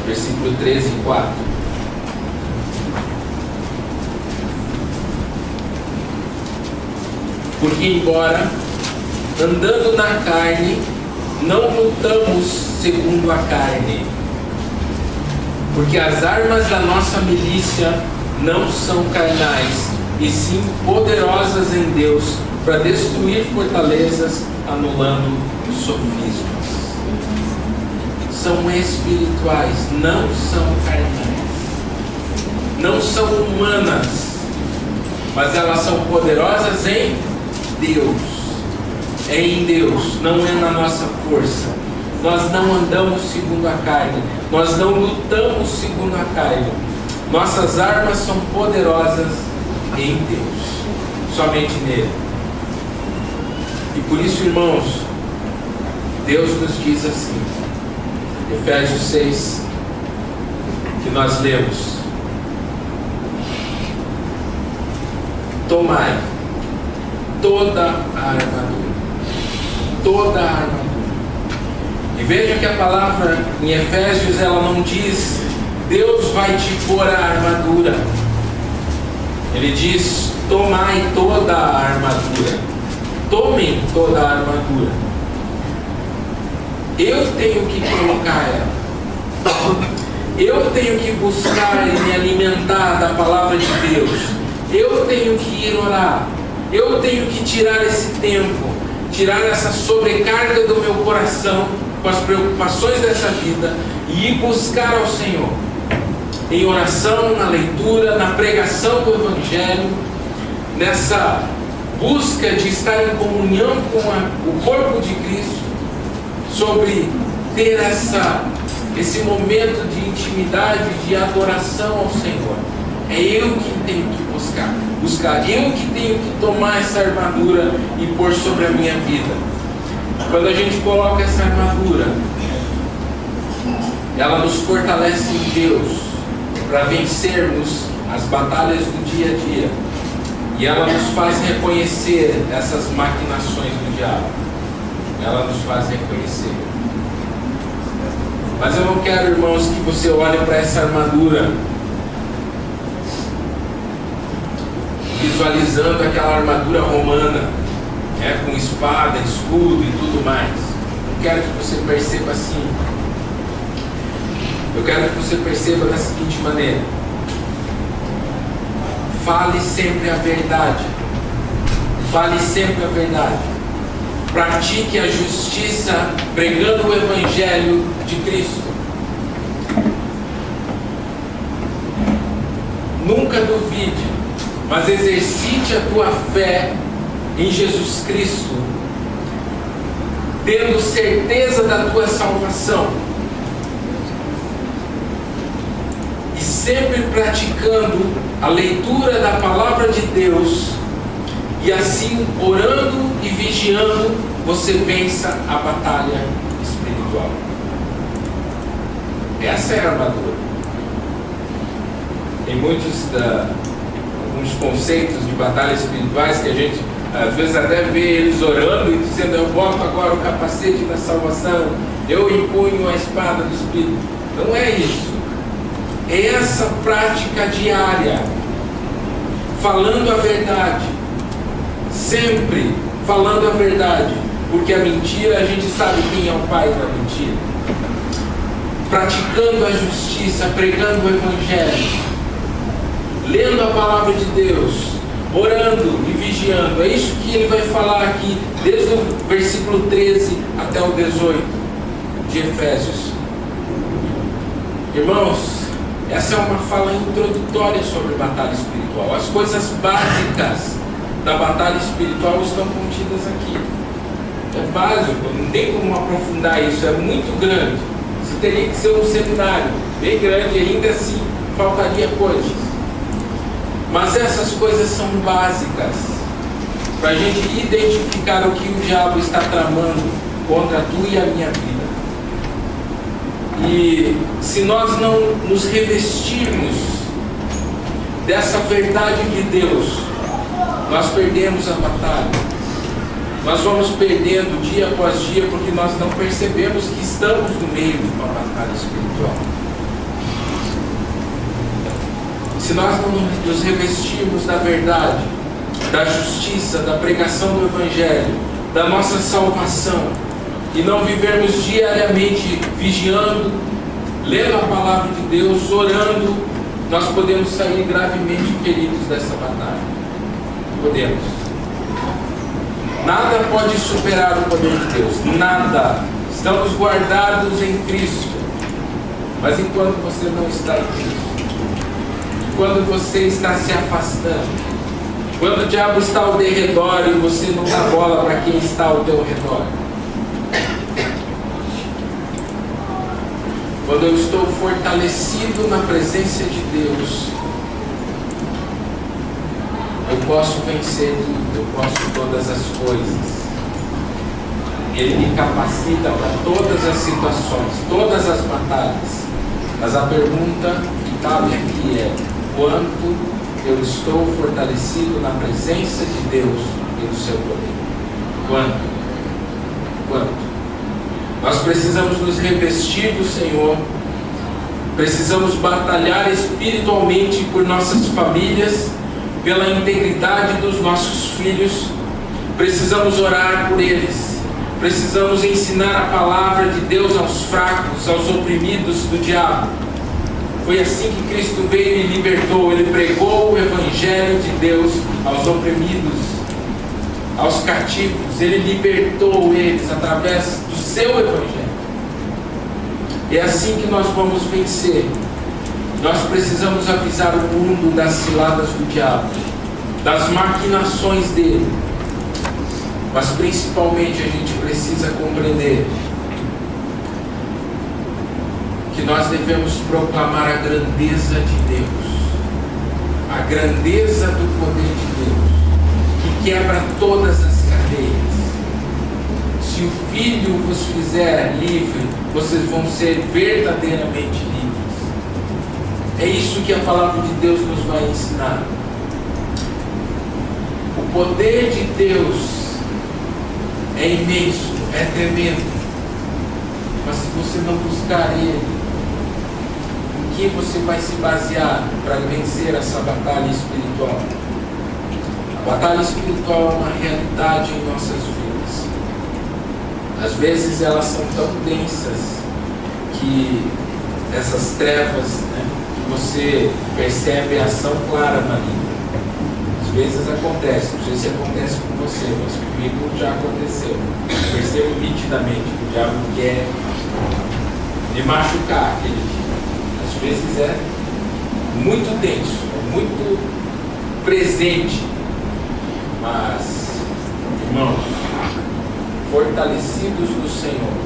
versículo 13 e 4. Porque embora andando na carne, não lutamos segundo a carne, porque as armas da nossa milícia não são carnais, e sim poderosas em Deus para destruir fortalezas, anulando sofismas. São espirituais, não são carnais, não são humanas, mas elas são poderosas em Deus. É em Deus, não é na nossa força. Nós não andamos segundo a carne, nós não lutamos segundo a carne. Nossas armas são poderosas em Deus, somente nele. E por isso, irmãos, Deus nos diz assim, Efésios 6, que nós lemos: tomai toda a armadura, toda a armadura. E veja que a palavra em Efésios, ela não diz Deus vai te pôr a armadura. Ele diz: tomai toda a armadura. Tomem toda a armadura. Eu tenho que colocar ela. Eu tenho que buscar e me alimentar da palavra de Deus. Eu tenho que ir orar. Eu tenho que tirar esse tempo, tirar essa sobrecarga do meu coração com as preocupações dessa vida e ir buscar ao Senhor em oração, na leitura, na pregação do Evangelho, nessa busca de estar em comunhão com o corpo de Cristo, sobre ter esse momento de intimidade, de adoração ao Senhor. É eu que tenho que buscar, eu que tenho que tomar essa armadura e pôr sobre a minha vida. Quando a gente coloca essa armadura, ela nos fortalece em Deus para vencermos as batalhas do dia a dia, e ela nos faz reconhecer essas maquinações do diabo. Ela nos faz reconhecer. Mas eu não quero, irmãos, que você olhe para essa armadura visualizando aquela armadura romana, com espada, escudo e tudo mais. Eu quero que você perceba assim. Eu quero que você perceba da seguinte maneira: fale sempre a verdade. Fale sempre a verdade. Pratique a justiça, pregando o Evangelho de Cristo. Nunca duvide, mas exercite a tua fé em Jesus Cristo, tendo certeza da tua salvação, e sempre praticando a leitura da palavra de Deus, e assim, orando e vigiando, você vença a batalha espiritual. Essa é a armadura. Tem alguns conceitos de batalhas espirituais que a gente às vezes até vê eles orando e dizendo: eu boto agora o capacete da salvação, eu empunho a espada do Espírito. Não é isso. É essa prática diária, falando a verdade, sempre falando a verdade, porque a mentira, a gente sabe quem é o pai da mentira. Praticando a justiça, pregando o Evangelho, lendo a palavra de Deus, orando e vigiando. É isso que ele vai falar aqui, desde o versículo 13 até o 18 de Efésios. Irmãos, essa é uma fala introdutória sobre batalha espiritual. As coisas básicas da batalha espiritual estão contidas aqui. É básico, não tem como aprofundar isso, é muito grande. Isso teria que ser um seminário bem grande, ainda assim faltaria coisas. Mas essas coisas são básicas para a gente identificar o que o diabo está tramando contra tu e a minha vida. E se nós não nos revestirmos dessa verdade de Deus, nós perdemos a batalha. Nós vamos perdendo dia após dia porque nós não percebemos que estamos no meio de uma batalha espiritual. Se nós não nos revestirmos da verdade, da justiça, da pregação do Evangelho, da nossa salvação, e não vivermos diariamente vigiando, lendo a palavra de Deus, orando, nós podemos sair gravemente feridos dessa batalha. Podemos. Nada pode superar o poder de Deus. Nada. Estamos guardados em Cristo. Mas enquanto você não está em Cristo, quando você está se afastando, quando o diabo está ao derredor e você não dá bola para quem está ao teu redor, quando eu estou fortalecido na presença de Deus, eu posso vencer tudo, eu posso todas as coisas. Ele me capacita para todas as situações, todas as batalhas. Mas a pergunta que cabe aqui é: quanto eu estou fortalecido na presença de Deus e do seu poder? Quanto? Quanto? Nós precisamos nos revestir do Senhor, precisamos batalhar espiritualmente por nossas famílias, pela integridade dos nossos filhos, precisamos orar por eles, precisamos ensinar a palavra de Deus aos fracos, aos oprimidos do diabo. Foi assim que Cristo veio e libertou. Ele pregou o Evangelho de Deus aos oprimidos, aos cativos. Ele libertou eles através do seu Evangelho. É assim que nós vamos vencer. Nós precisamos avisar o mundo das ciladas do diabo, das maquinações dele. Mas principalmente a gente precisa compreender que nós devemos proclamar a grandeza de Deus, a grandeza do poder de Deus, que quebra todas as cadeias. Se o Filho vos fizer livre, vocês vão ser verdadeiramente livres. É isso que a palavra de Deus nos vai ensinar. O poder de Deus é imenso, é tremendo. Mas se você não buscar Ele, em que você vai se basear para vencer essa batalha espiritual? A batalha espiritual é uma realidade em nossas vidas. Às vezes elas são tão densas que essas trevas, que você percebe a ação clara na vida. Às vezes acontece, não sei se acontece com você, mas comigo já aconteceu. Eu percebo nitidamente que o diabo quer me machucar aquele dia. Às vezes é muito denso, muito presente. Mas, irmãos, fortalecidos no Senhor,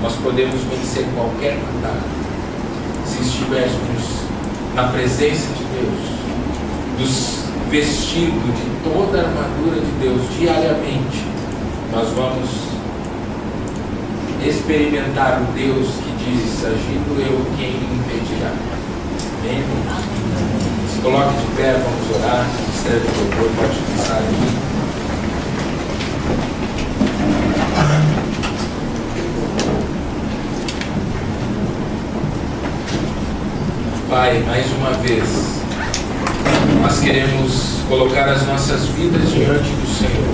nós podemos vencer qualquer batalha. Se estivermos na presença de Deus, nos vestindo de toda a armadura de Deus diariamente, nós vamos experimentar o Deus que diz: agindo eu, quem me impedirá? Amém, irmãos? Se coloque de pé, vamos orar. O ministério do louvor pode começar aqui. Pai, mais uma vez, nós queremos colocar as nossas vidas diante do Senhor.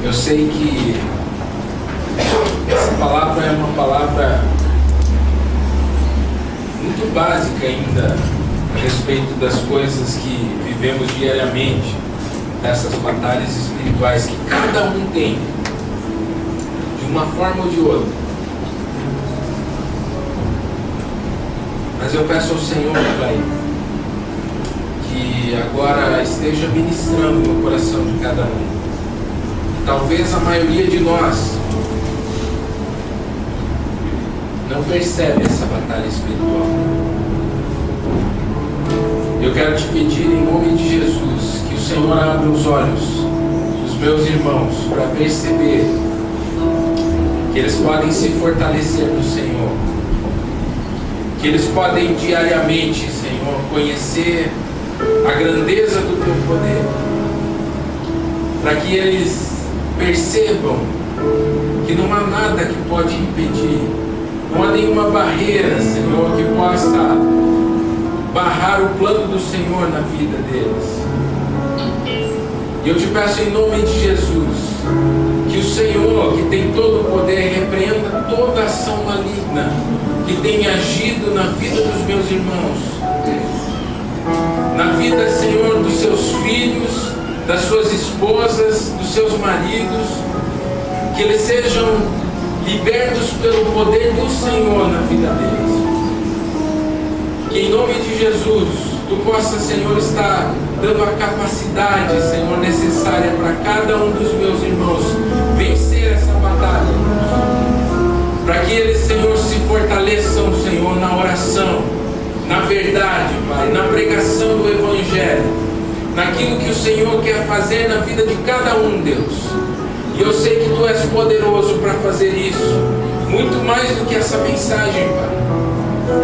Eu sei que essa palavra é uma palavra muito básica ainda a respeito das coisas que vivemos diariamente, dessas batalhas espirituais que cada um tem, de uma forma ou de outra. Mas eu peço ao Senhor, Pai, que agora esteja ministrando no coração de cada um. Talvez a maioria de nós não percebe essa batalha espiritual. Eu quero te pedir em nome de Jesus que o Senhor abra os olhos dos meus irmãos para perceber que eles podem se fortalecer no Senhor, que eles podem diariamente, Senhor, conhecer a grandeza do Teu poder, para que eles percebam que não há nada que pode impedir, não há nenhuma barreira, Senhor, que possa barrar o plano do Senhor na vida deles. E eu te peço em nome de Jesus que o Senhor, que tem todo o poder, repreenda toda ação maligna que tem agido na vida dos meus irmãos, na vida, Senhor, dos seus filhos, das suas esposas, dos seus maridos, que eles sejam libertos pelo poder do Senhor na vida deles. Que em nome de Jesus Tu possa, Senhor, estar dando a capacidade, Senhor, necessária para cada um dos meus irmãos vencer essa batalha, para que eles, Senhor, se fortaleçam, Senhor, na oração, na verdade, Pai, na pregação do Evangelho, naquilo que o Senhor quer fazer na vida de cada um, Deus. E eu sei que Tu és poderoso para fazer isso, muito mais do que essa mensagem, Pai.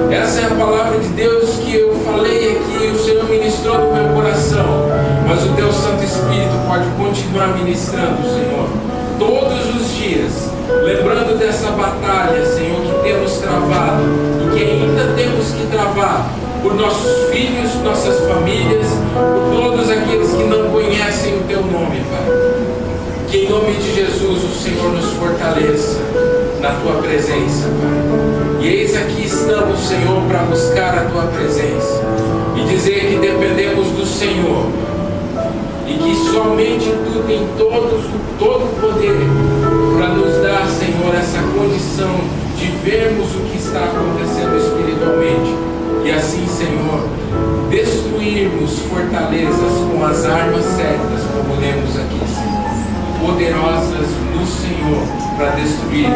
Essa é a palavra de Deus que eu falei aqui, o Senhor ministrou no meu coração, mas o Teu Santo Espírito pode continuar ministrando, Senhor, todos os dias, lembrando dessa batalha, Senhor, que temos travado e que ainda temos que travar por nossos filhos, nossas famílias, por todos aqueles que não conhecem o Teu nome, Pai. Que em nome de Jesus o Senhor nos fortaleça na Tua presença, Pai. E eis aqui estamos, Senhor, para buscar a Tua presença e dizer que dependemos do Senhor e que somente Tu tem todo o poder para nos dar, Senhor, essa condição de vermos o que está acontecendo espiritualmente e assim, Senhor, destruirmos fortalezas com as armas certas, como lemos aqui, Senhor, poderosas no Senhor para destruir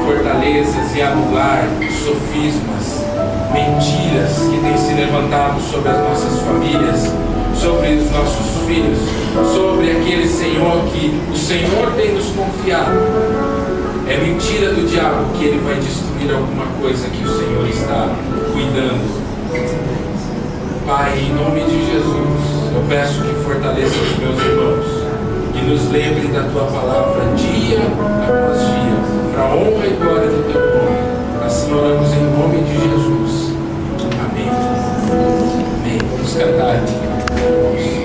fortalezas e anular sofismas, mentiras que têm se levantado sobre as nossas famílias, sobre os nossos filhos, sobre aquele, Senhor, que o Senhor tem nos confiado. É mentira do diabo que ele vai destruir alguma coisa que o Senhor está cuidando. Pai, em nome de Jesus, eu peço que fortaleça os meus irmãos, que nos lembre da Tua palavra dia após dia, para a honra e glória do Teu nome. Assim oramos em nome de Jesus. Amém. Amém. Vamos cantar. Meu Deus,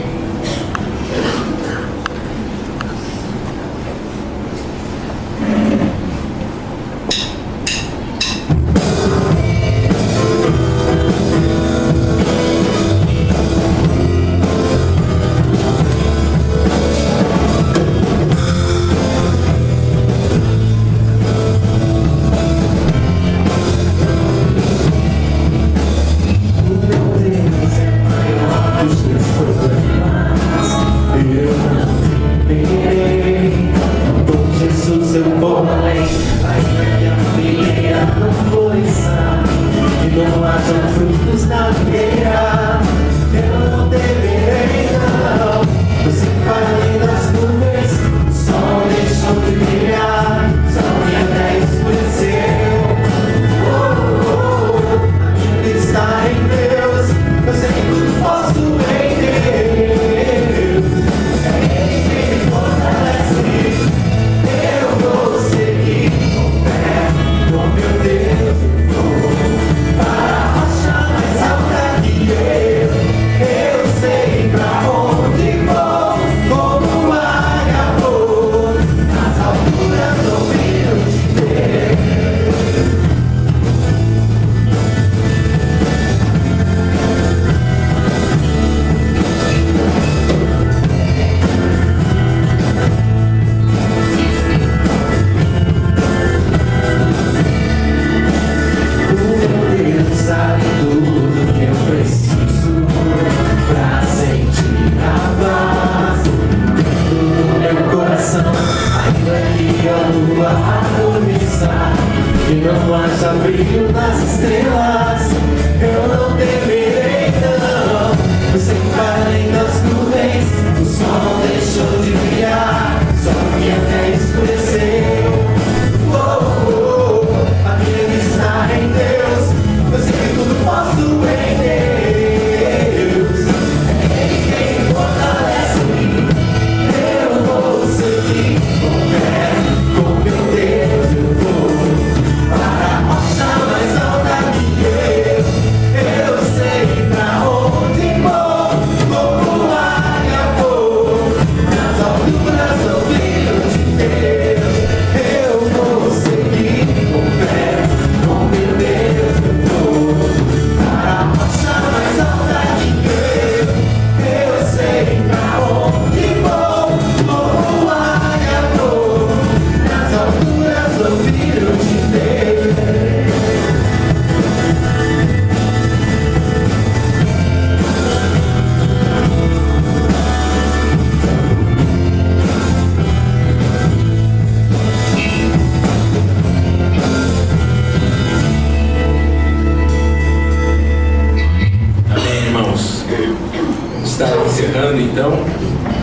estar encerrando, então,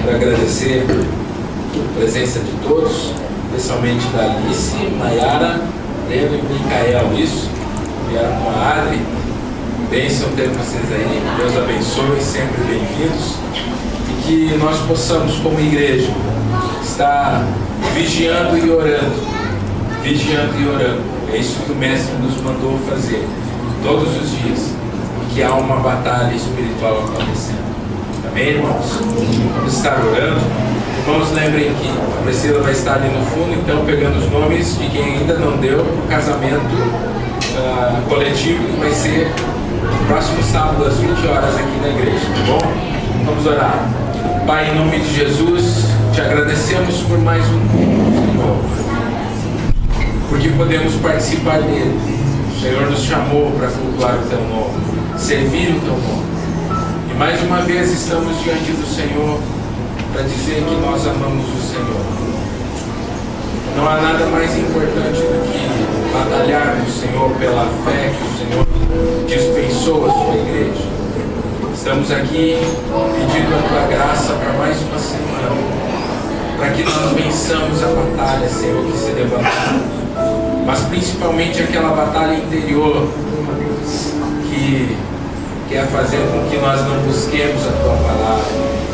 quero agradecer a presença de todos, especialmente da Alice, Nayara, Breno e Micael, isso, vieram com a Adri. Bênção ter vocês aí, Deus abençoe, sempre bem-vindos, e que nós possamos, como igreja, estar vigiando e orando, é isso que o Mestre nos mandou fazer, todos os dias, e que há uma batalha espiritual acontecendo. Amém, irmãos? Vamos estar orando. Irmãos, lembrem que a Priscila vai estar ali no fundo, então pegando os nomes de quem ainda não deu para o casamento coletivo, que vai ser no próximo sábado às 20 horas aqui na igreja, tá bom? Vamos orar. Pai, em nome de Jesus, te agradecemos por mais um culto, Senhor, porque podemos participar dele. O Senhor nos chamou para cultuar o teu nome, servir o teu nome, e mais uma vez estamos diante do Senhor para dizer que nós amamos o Senhor. Não há nada mais importante do que batalhar no Senhor pela fé que o Senhor dispensou à sua igreja. Estamos aqui pedindo a tua graça para mais uma semana, para que nós vençamos a batalha, Senhor, que se levantou, mas principalmente aquela batalha interior que quer fazer com que nós não busquemos a tua palavra,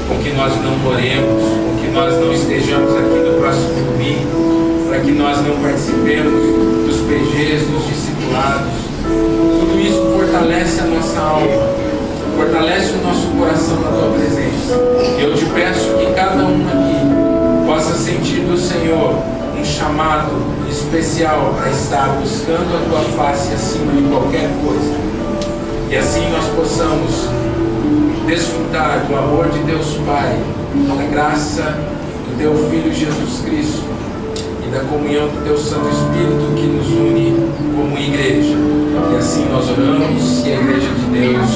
com que nós não oremos, com que nós não estejamos aqui no próximo domingo, para que nós não participemos dos PGs, dos discipulados. Tudo isso fortalece a nossa alma, fortalece o nosso coração na tua presença. E eu te peço que cada um aqui possa sentir do Senhor um chamado especial para estar buscando a tua face acima de qualquer coisa. E assim nós possamos desfrutar do amor de Deus Pai, da graça do teu Filho Jesus Cristo e da comunhão do teu Santo Espírito que nos une como igreja. E assim nós oramos e a igreja de Deus